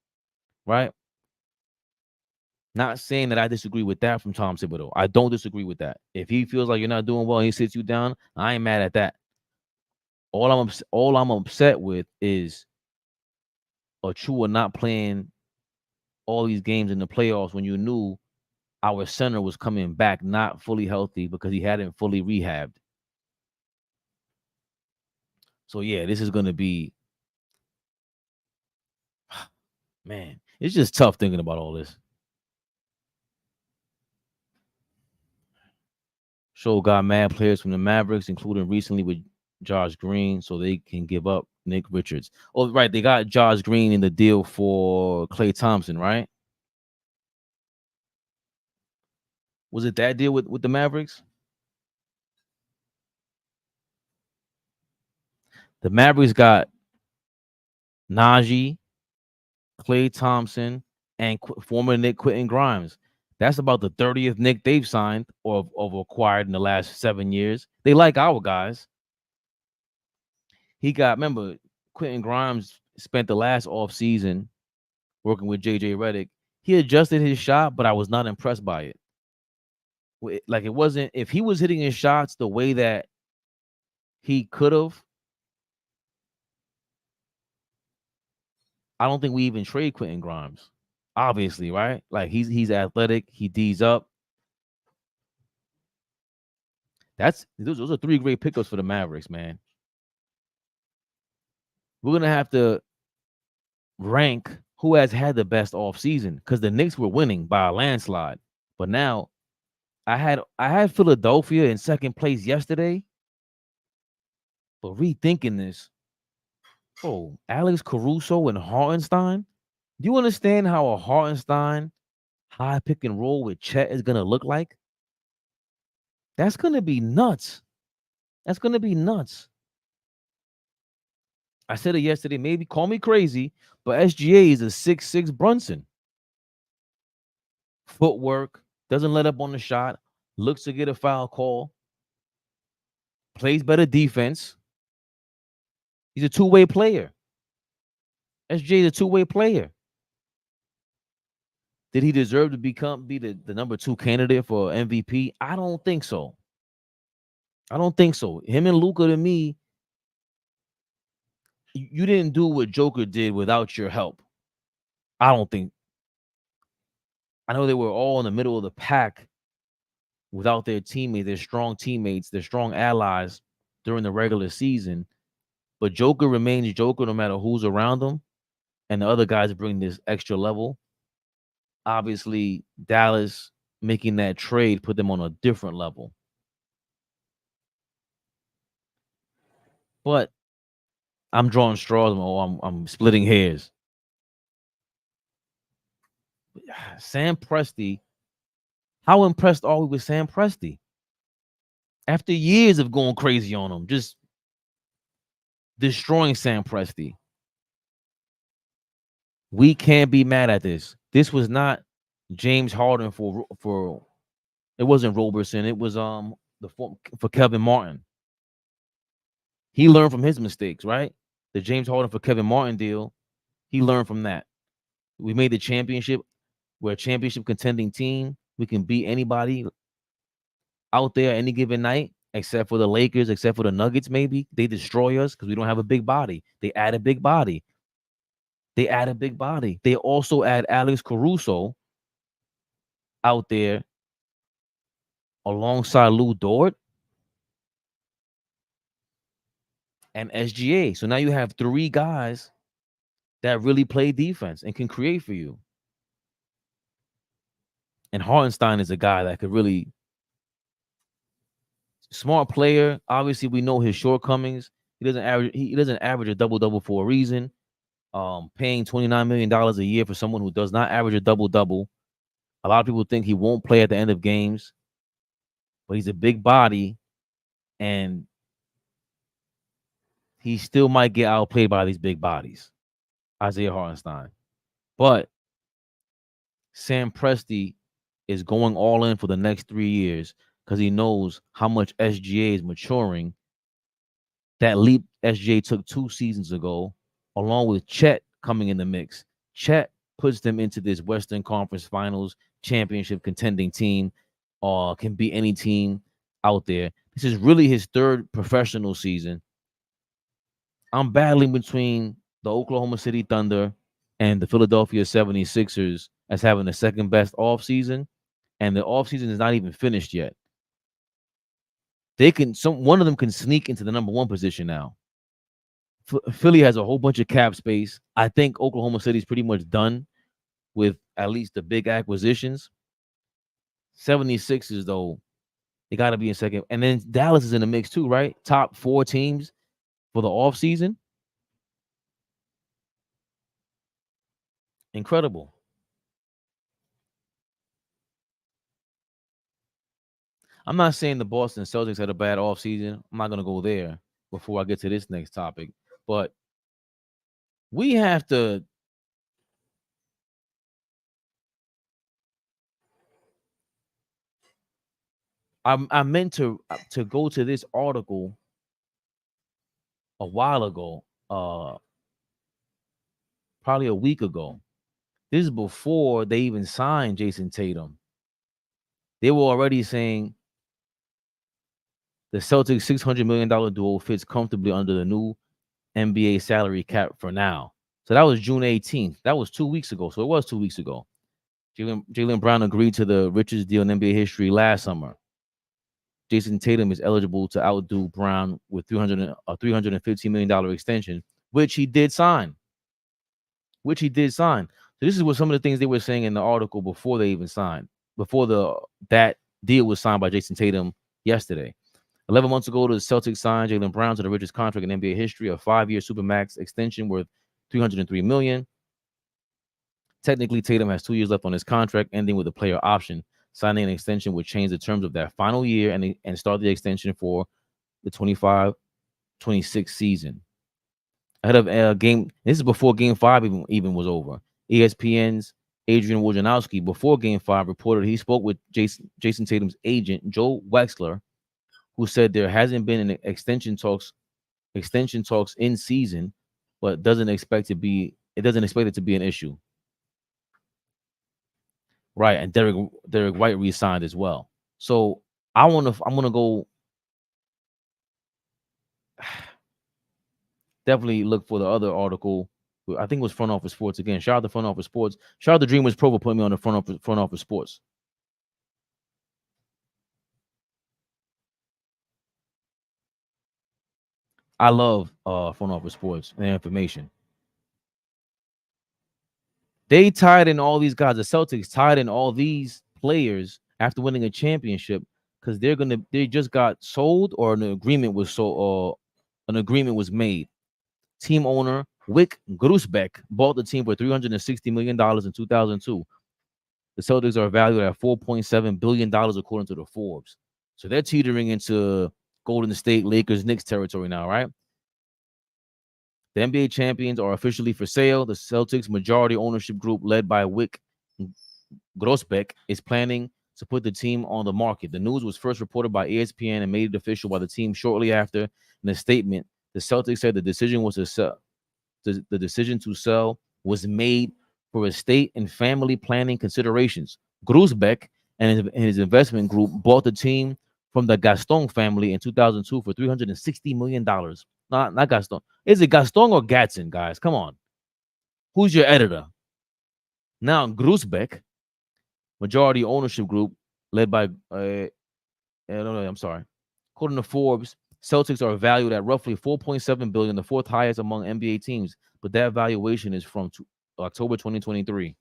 right? Not saying that I disagree with that from Tom Thibodeau. I don't disagree with that. If he feels like you're not doing well and he sits you down, I ain't mad at that. All I'm upset with is Achiuwa not playing all these games in the playoffs when you knew our center was coming back not fully healthy because he hadn't fully rehabbed. So, yeah, this is going to be, man, it's just tough thinking about all this. Show got mad players from the Mavericks, including recently with Josh Green, so they can give up Nick Richards. Oh, right, they got Josh Green in the deal for Klay Thompson, right? Was it that deal with the Mavericks? The Mavericks got Najee, Klay Thompson, and former Nick Quentin Grimes. That's about the 30th Nick they've signed or acquired in the last 7 years. They like our guys. Remember, Quentin Grimes spent the last offseason working with JJ Redick. He adjusted his shot, but I was not impressed by it. Like, it wasn't, if he was hitting his shots the way that he could have, I don't think we even trade Quentin Grimes. Obviously, right? Like he's athletic. He D's up. Those are 3 great pickups for the Mavericks, man. We're gonna have to rank who has had the best offseason because the Knicks were winning by a landslide. But now I had Philadelphia in second place yesterday. But rethinking this, Alex Caruso and Hartenstein. Do you understand how a Hartenstein high pick and roll with Chet is gonna look like? That's gonna be nuts. That's gonna be nuts. I said it yesterday. Maybe call me crazy, but SGA is a 6'6" Brunson. Footwork, doesn't let up on the shot, looks to get a foul call, plays better defense. He's a two-way player. SGA is a two-way player. Did he deserve to be the number 2 candidate for MVP? I don't think so. I don't think so. Him and Luka, to me, you didn't do what Joker did without your help. I don't think. I know they were all in the middle of the pack without their teammates, their strong allies during the regular season. But Joker remains Joker no matter who's around him. And the other guys bring this extra level. Obviously, Dallas making that trade put them on a different level. But I'm drawing straws. I'm splitting hairs. Sam Presti. How impressed are we with Sam Presti? After years of going crazy on him, just destroying Sam Presti. We can't be mad at this. This was not James Harden for it wasn't Roberson. It was for Kevin Martin. He learned from his mistakes, right? The James Harden for Kevin Martin deal, he learned from that. We made the championship. We're a championship contending team. We can beat anybody out there any given night, except for the Lakers, except for the Nuggets, maybe. They destroy us because we don't have a big body. They add a big body. They also add Alex Caruso out there alongside Lou Dort and SGA. So now you have 3 guys that really play defense and can create for you. And Hartenstein is a guy that could really smart player. Obviously, we know his shortcomings. He doesn't average a double-double for a reason. Paying $29 million a year for someone who does not average a double-double. A lot of people think he won't play at the end of games, but he's a big body, and he still might get outplayed by these big bodies, Isaiah Hartenstein. But Sam Presti is going all in for the next 3 years because he knows how much SGA is maturing. That leap SGA took 2 seasons ago, along with Chet coming in the mix. Chet puts them into this Western Conference Finals championship contending team, or can beat any team out there. This is really his 3rd professional season. I'm battling between the Oklahoma City Thunder and the Philadelphia 76ers as having the 2nd best offseason, and the offseason is not even finished yet. One of them can sneak into the number 1 position now. Philly has a whole bunch of cap space. I think Oklahoma City is pretty much done with at least the big acquisitions. 76ers, though, they got to be in second. And then Dallas is in the mix too, right? Top 4 teams for the offseason. Incredible. I'm not saying the Boston Celtics had a bad offseason. I'm not going to go there before I get to this next topic. But we have to I meant to go to this article a while ago, probably a week ago. This is before they even signed Jason Tatum. They were already saying the Celtics $600 million duo fits comfortably under the new NBA salary cap for now. So that was June 18th. That was 2 weeks ago. So it was 2 weeks ago. Jaylen Brown agreed to the richest deal in NBA history last summer. Jason Tatum is eligible to outdo Brown with $315 million extension, which he did sign. So this is what some of the things they were saying in the article before they even signed, before that deal was signed by Jason Tatum yesterday. 11 months ago, the Celtics signed Jaylen Brown to the richest contract in NBA history, a 5-year Supermax extension worth $303 million. Technically, Tatum has 2 years left on his contract, ending with a player option. Signing an extension would change the terms of that final year and start the extension for the 25-26 season. Ahead of game, this is before Game 5 even was over. ESPN's Adrian Wojnarowski, before Game 5, reported he spoke with Jason Tatum's agent, Joe Wexler, who said there hasn't been an extension talks in season, but doesn't expect it to be an issue. Right, and Derek White re-signed as well. So I'm gonna go definitely look for the other article. I think it was Front Office Sports again. Shout out to Front Office Sports. Shout out to Dreamers Pro for putting me on the Front Office Sports. I love Front Office Sports and information. They tied in all these guys. The Celtics tied in all these players after winning a championship because they just got sold or an agreement was made. Team owner Wick Grusbeck bought the team for $360 million in 2002. The Celtics are valued at $4.7 billion according to the Forbes. So they're teetering into Golden State, Lakers, Knicks territory now, right? The NBA champions are officially for sale. The Celtics majority ownership group led by Wick Grosbeck is planning to put the team on the market. The news was first reported by ESPN and made it official by the team shortly after. In a statement, the Celtics said the decision to sell was made for estate and family planning considerations. Grosbeck and his investment group bought the team from the Gaston family in 2002 for $360 million. Not Gaston. Is it Gaston or Gatson, guys? Come on. Who's your editor? Now, Grosbeck, majority ownership group led by, I'm sorry. According to Forbes, Celtics are valued at roughly $4.7 billion, the fourth highest among NBA teams, but that valuation is from October 2023.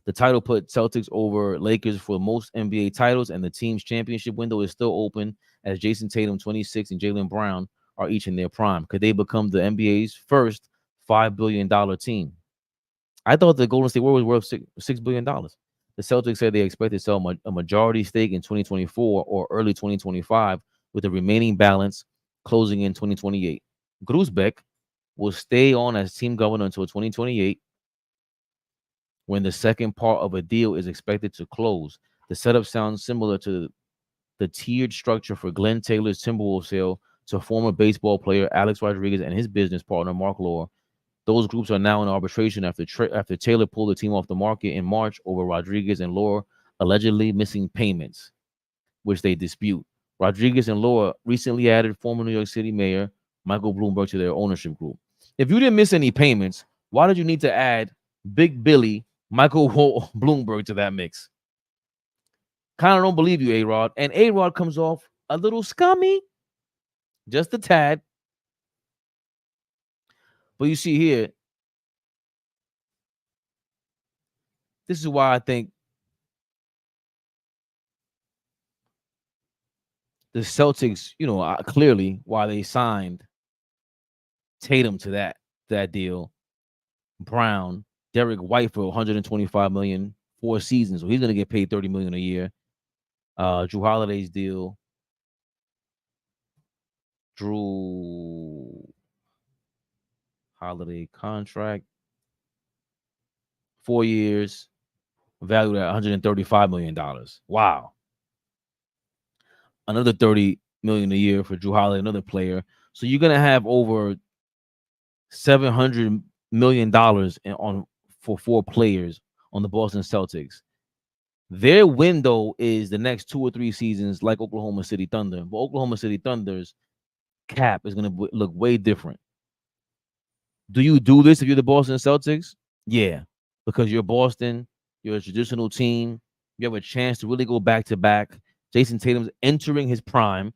The title put Celtics over Lakers for most NBA titles, and the team's championship window is still open as Jason Tatum, 26, and Jaylen Brown are each in their prime. Could they become the NBA's first $5 billion team? I thought the Golden State Warriors were worth $6 billion. The Celtics said they expect to sell a majority stake in 2024 or early 2025, with the remaining balance closing in 2028. Grosbeck will stay on as team governor until 2028, when the second part of a deal is expected to close. The setup sounds similar to the tiered structure for Glenn Taylor's Timberwolves sale to former baseball player Alex Rodriguez and his business partner Mark Lohr. Those groups are now in arbitration after Taylor pulled the team off the market in March over Rodriguez and Lohr allegedly missing payments, which they dispute. Rodriguez and Lohr recently added former New York City Mayor Michael Bloomberg to their ownership group. If you didn't miss any payments, why did you need to add Big Billy Michael Bloomberg to that mix? Kind of don't believe you, A-Rod. And A-Rod comes off a little scummy, just a tad. But you see here, this is why I think the Celtics, clearly why they signed Tatum to that deal, Brown, Derek White for $125 million, 4 seasons, so he's going to get paid $30 million a year. Drew Holiday's deal. Drew Holiday contract, 4 years, valued at $135 million. Wow. Another $30 million a year for Drew Holiday, another player. So you're gonna have over $700 million for 4 players on the Boston Celtics. Their window is the next 2 or 3 seasons, like Oklahoma City Thunder. But Oklahoma City Thunder's cap is gonna look way different. Do you do this if you're the Boston Celtics? Yeah, because you're Boston. You're a traditional team. You have a chance to really go back to back. Jason Tatum's entering his prime.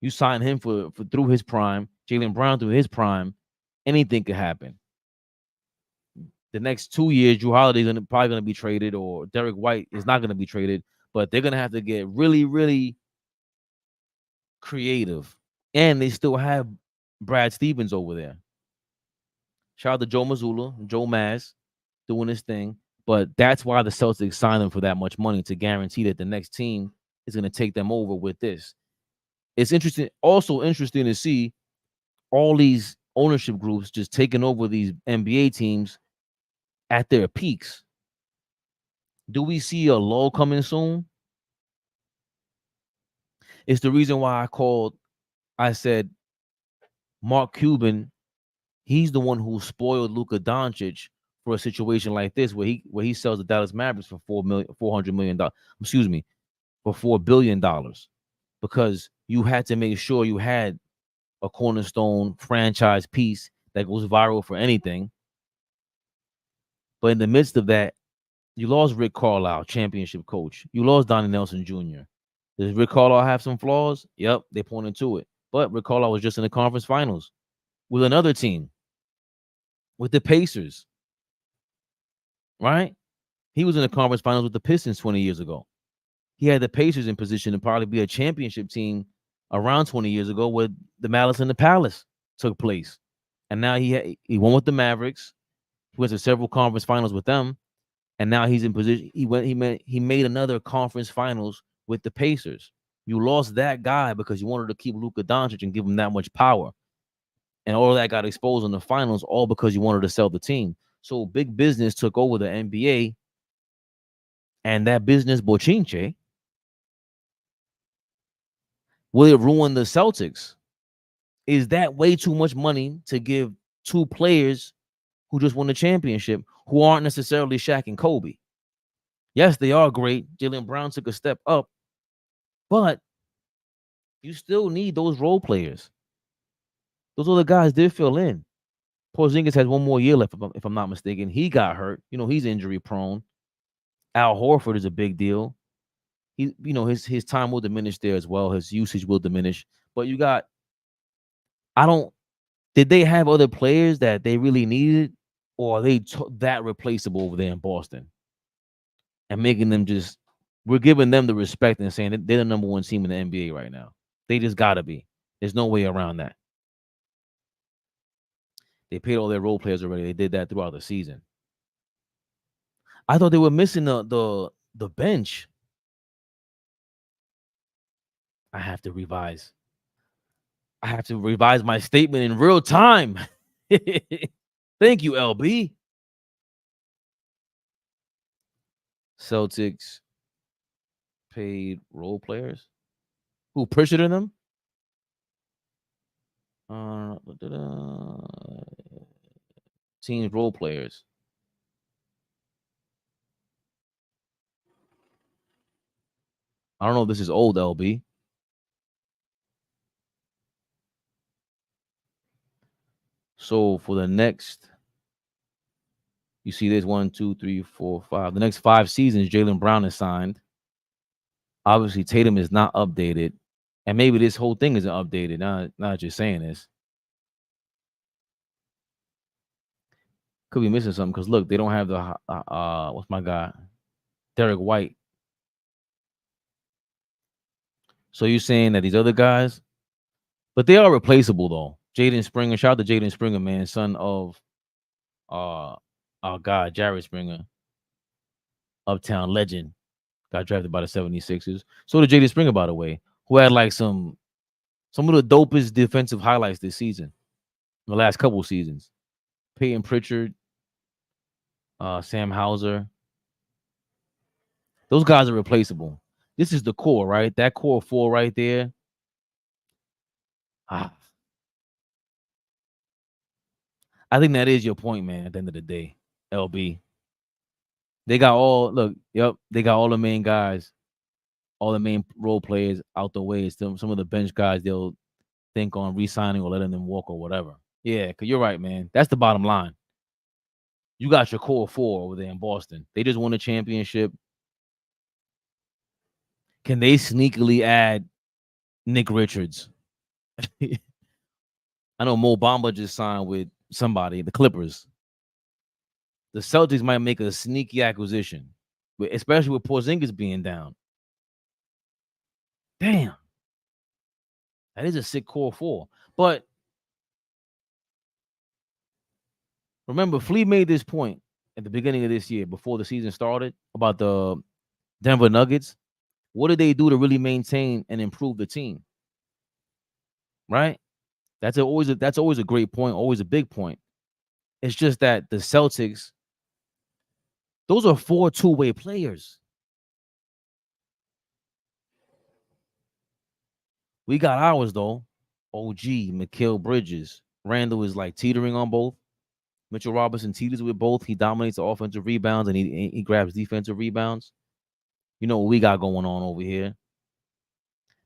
You sign him for through his prime. Jaylen Brown through his prime. Anything could happen. The next 2 years, Drew Holiday's probably going to be traded, or Derek White is not going to be traded, but they're going to have to get really, really creative. And they still have Brad Stevens over there. Shout out to Joe Mazzulla, Joe Maz, doing his thing. But that's why the Celtics signed him for that much money, to guarantee that the next team is going to take them over with this. It's interesting, also interesting to see all these ownership groups just taking over these NBA teams at their peaks. Do we see a lull coming soon? It's the reason why I said Mark Cuban, he's the one who spoiled Luka Doncic for a situation like this, where he sells the Dallas Mavericks for $400 million. Excuse me, for $4 billion, because you had to make sure you had a cornerstone franchise piece that goes viral for anything. But in the midst of that, you lost Rick Carlisle, championship coach. You lost Donnie Nelson Jr. Does Rick Carlisle have some flaws? Yep, they pointed to it. But Rick Carlisle was just in the conference finals with another team, with the Pacers, right? He was in the conference finals with the Pistons 20 years ago. He had the Pacers in position to probably be a championship team around 20 years ago, where the Malice in the Palace took place. And now he won with the Mavericks. He went to several conference finals with them. And now he's in position. He made another conference finals with the Pacers. You lost that guy because you wanted to keep Luka Doncic and give him that much power. And all of that got exposed in the finals, all because you wanted to sell the team. So big business took over the NBA. And that business bochinche, will it ruin the Celtics? Is that way too much money to give two players who just won the championship, who aren't necessarily Shaq and Kobe? Yes, they are great. Jaylen Brown took a step up, but you still need those role players. Those other guys did fill in. Porzingis has one more year left, if I'm not mistaken. He got hurt. He's injury prone. Al Horford is a big deal. His time will diminish there as well. His usage will diminish. But did they have other players that they really needed, or are they that replaceable over there in Boston? And making them we're giving them the respect and saying that they're the number one team in the NBA right now. They just got to be. There's no way around that. They paid all their role players already. They did that throughout the season. I thought they were missing the bench. I have to revise my statement in real time. Thank you, LB. Celtics paid role players. Who, Pritchard in them? Teams role players. I don't know if this is old, LB. So for the next, you see there's 1, 2, 3, 4, 5. The next 5 seasons, Jaylen Brown is signed. Obviously, Tatum is not updated. And maybe this whole thing isn't updated. Not just saying this. Could be missing something, because look, they don't have the what's my guy? Derek White. So you're saying that these other guys, but they are replaceable though. Jaden Springer, shout out to Jaden Springer, man, son of our guy, Jared Springer, Uptown legend, got drafted by the 76ers. So did Jaden Springer, by the way, who had like some of the dopest defensive highlights this season, the last couple of seasons. Peyton Pritchard, Sam Hauser. Those guys are replaceable. This is the core, right? That core 4 right there. I think that is your point, man, at the end of the day, LB. They got all the main guys, all the main role players out the way. Some of the bench guys, they'll think on re-signing or letting them walk or whatever. Yeah, because you're right, man. That's the bottom line. You got your core four over there in Boston. They just won a championship. Can they sneakily add Nick Richards? I know Mo Bamba just signed with somebody, the Clippers. The Celtics might make a sneaky acquisition, especially with Porzingis being down. Damn. That is a sick core four. But remember, Flea made this point at the beginning of this year, before the season started, about the Denver Nuggets. What did they do to really maintain and improve the team? Right? That's always a great point, always a big point. It's just that the Celtics, those are 4 two-way players. We got ours, though. OG, Mikal Bridges. Randall is like teetering on both. Mitchell Robinson teeters with both. He dominates the offensive rebounds and he grabs defensive rebounds. You know what we got going on over here.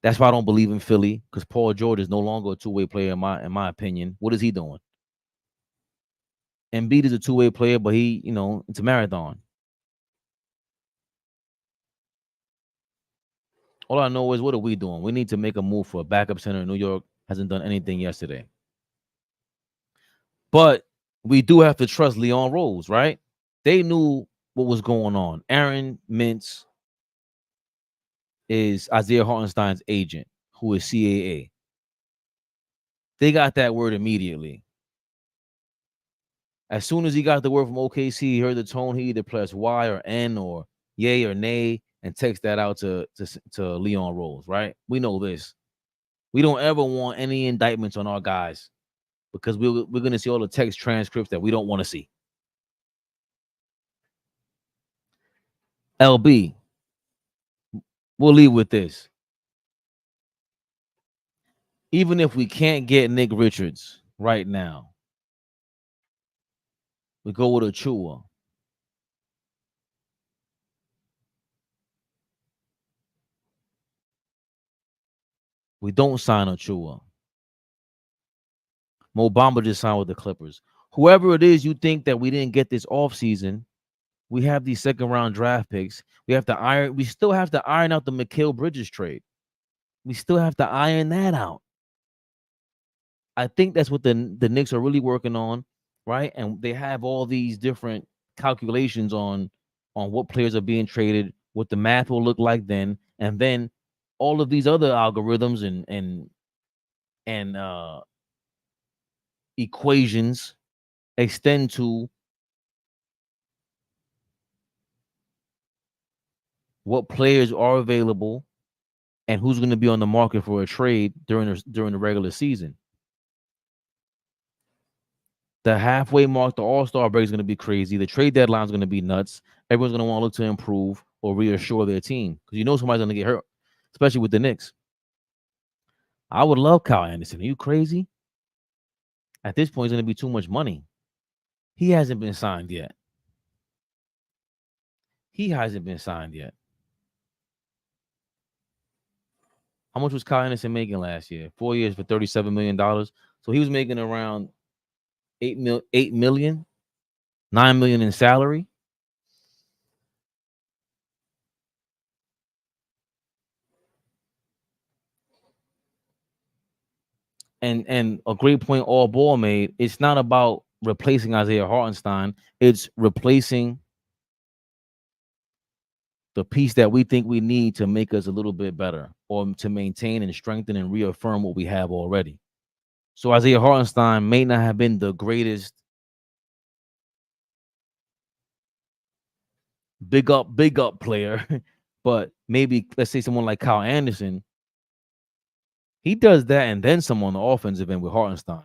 That's why I don't believe in Philly, because Paul George is no longer a two-way player in my opinion. What is he doing? Embiid is a two-way player, but it's a marathon. All I know is, what are we doing? We need to make a move for a backup center in New York. Hasn't done anything yesterday. But we do have to trust Leon Rose, right? They knew what was going on. Aaron Mintz is Isaiah Hartenstein's agent, who is CAA. They got that word immediately. As soon as he got the word from OKC, he heard the tone, he either pressed Y or N or yay or nay and text that out to Leon Rose, right? We know this. We don't ever want any indictments on our guys, because we're going to see all the text transcripts that we don't want to see. LB, we'll leave with this. Even if we can't get Nick Richards right now, we go with Achua. We don't sign Achua. Mo Bamba just signed with the Clippers. Whoever it is you think that we didn't get this offseason, we have these second-round draft picks. We still have to iron out the Mikal Bridges trade. We still have to iron that out. I think that's what the Knicks are really working on, right? And they have all these different calculations on what players are being traded, what the math will look like then, and then all of these other algorithms and equations extend to what players are available and who's going to be on the market for a trade during the regular season. The halfway mark, the All-Star break is going to be crazy. The trade deadline is going to be nuts. Everyone's going to want to look to improve or reassure their team, because somebody's going to get hurt, especially with the Knicks. I would love Kyle Anderson. Are you crazy? At this point, it's going to be too much money. He hasn't been signed yet. How much was Kyle Anderson making last year? 4 years for $37 million. So he was making around $8 million, $9 million in salary. And a great point AllBall made. It's not about replacing Isaiah Hartenstein. It's replacing the piece that we think we need to make us a little bit better, or to maintain and strengthen and reaffirm what we have already. So Isaiah Hartenstein may not have been the greatest big up player, but maybe, let's say, someone like Kyle Anderson, he does that and then some on the offensive end with Hartenstein.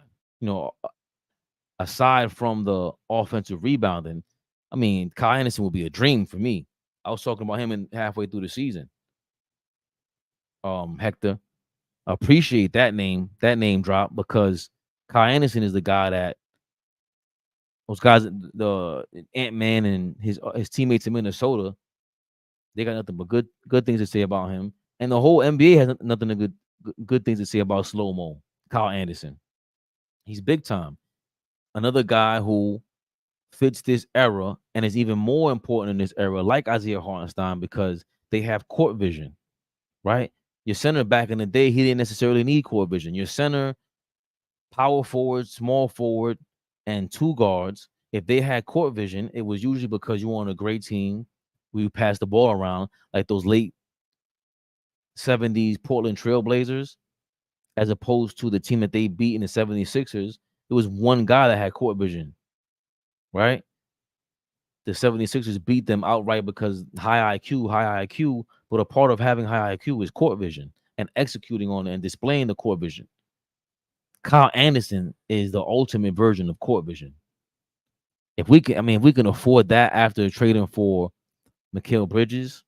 Aside from the offensive rebounding, I mean, Kyle Anderson would be a dream for me. I was talking about him halfway through the season. Hector, appreciate that name drop, because Kyle Anderson is the guy that those guys, the Ant-Man and his teammates in Minnesota, they got nothing but good things to say about him, and the whole NBA has nothing but good things to say about Slow-Mo, Kyle Anderson. He's big time. another guy who fits this era and is even more important in this era, like Isaiah Hartenstein, because they have court vision, right? Your center back in the day, he didn't necessarily need court vision. Your center, power forward, small forward, and two guards, if they had court vision, it was usually because you were on a great team where you passed the ball around, like those late 70s Portland Trailblazers, as opposed to the team that they beat in the 76ers. It was one guy that had court vision, right? The 76ers beat them outright because high IQ, but a part of having high IQ is court vision and executing on it and displaying the court vision. Kyle Anderson is the ultimate version of court vision. If we can afford that after trading for Mikal Bridges,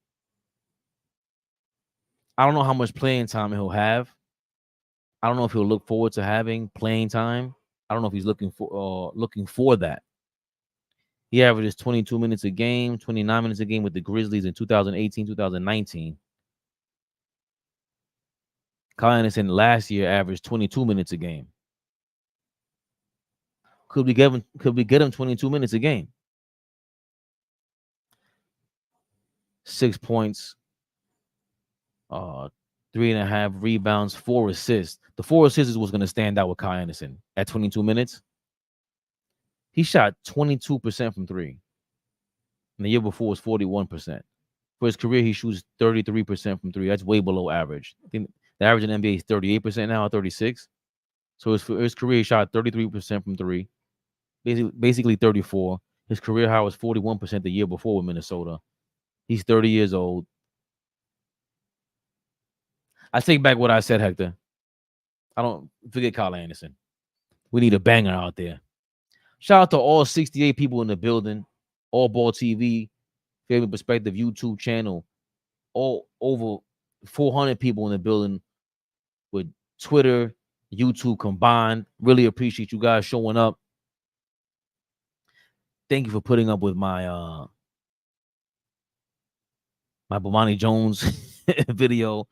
I don't know how much playing time he'll have. I don't know if he'll look forward to having playing time. I don't know if he's looking for that. He averages 22 minutes a game, 29 minutes a game with the Grizzlies in 2018, 2019. Kyle Anderson last year averaged 22 minutes a game. Could we get him 22 minutes a game? 6 points, 3.5 rebounds, 4 assists. The 4 assists is what's going to stand out with Kyle Anderson at 22 minutes. He shot 22% from three. And the year before was 41%. For his career, he shoots 33% from three. That's way below average. I think the average in the NBA is 38% now, 36. So his career, he shot 33% from three. Basically 34. His career high was 41% the year before with Minnesota. He's 30 years old. I take back what I said, Hector. I don't forget Kyle Anderson. We need a banger out there. Shout out to all 68 people in the building. AllBall TV, Fabian PerspecTV YouTube channel. All over 400 people in the building with Twitter, YouTube combined. Really appreciate you guys showing up. Thank you for putting up with my my Bomani Jones video.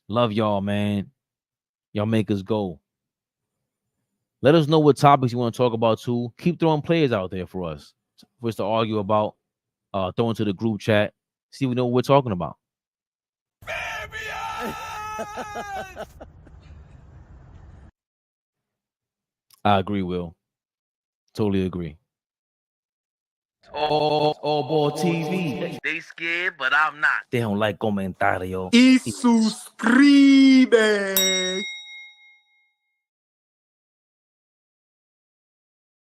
Love y'all, man. Y'all make us go. Let us know what topics you want to talk about too. Keep throwing players out there for us to argue about. Throw into the group chat. See if we know what we're talking about. I agree, Will. Totally agree. AllBall TV. They scared, but I'm not. They don't like comentario. Y suscribe.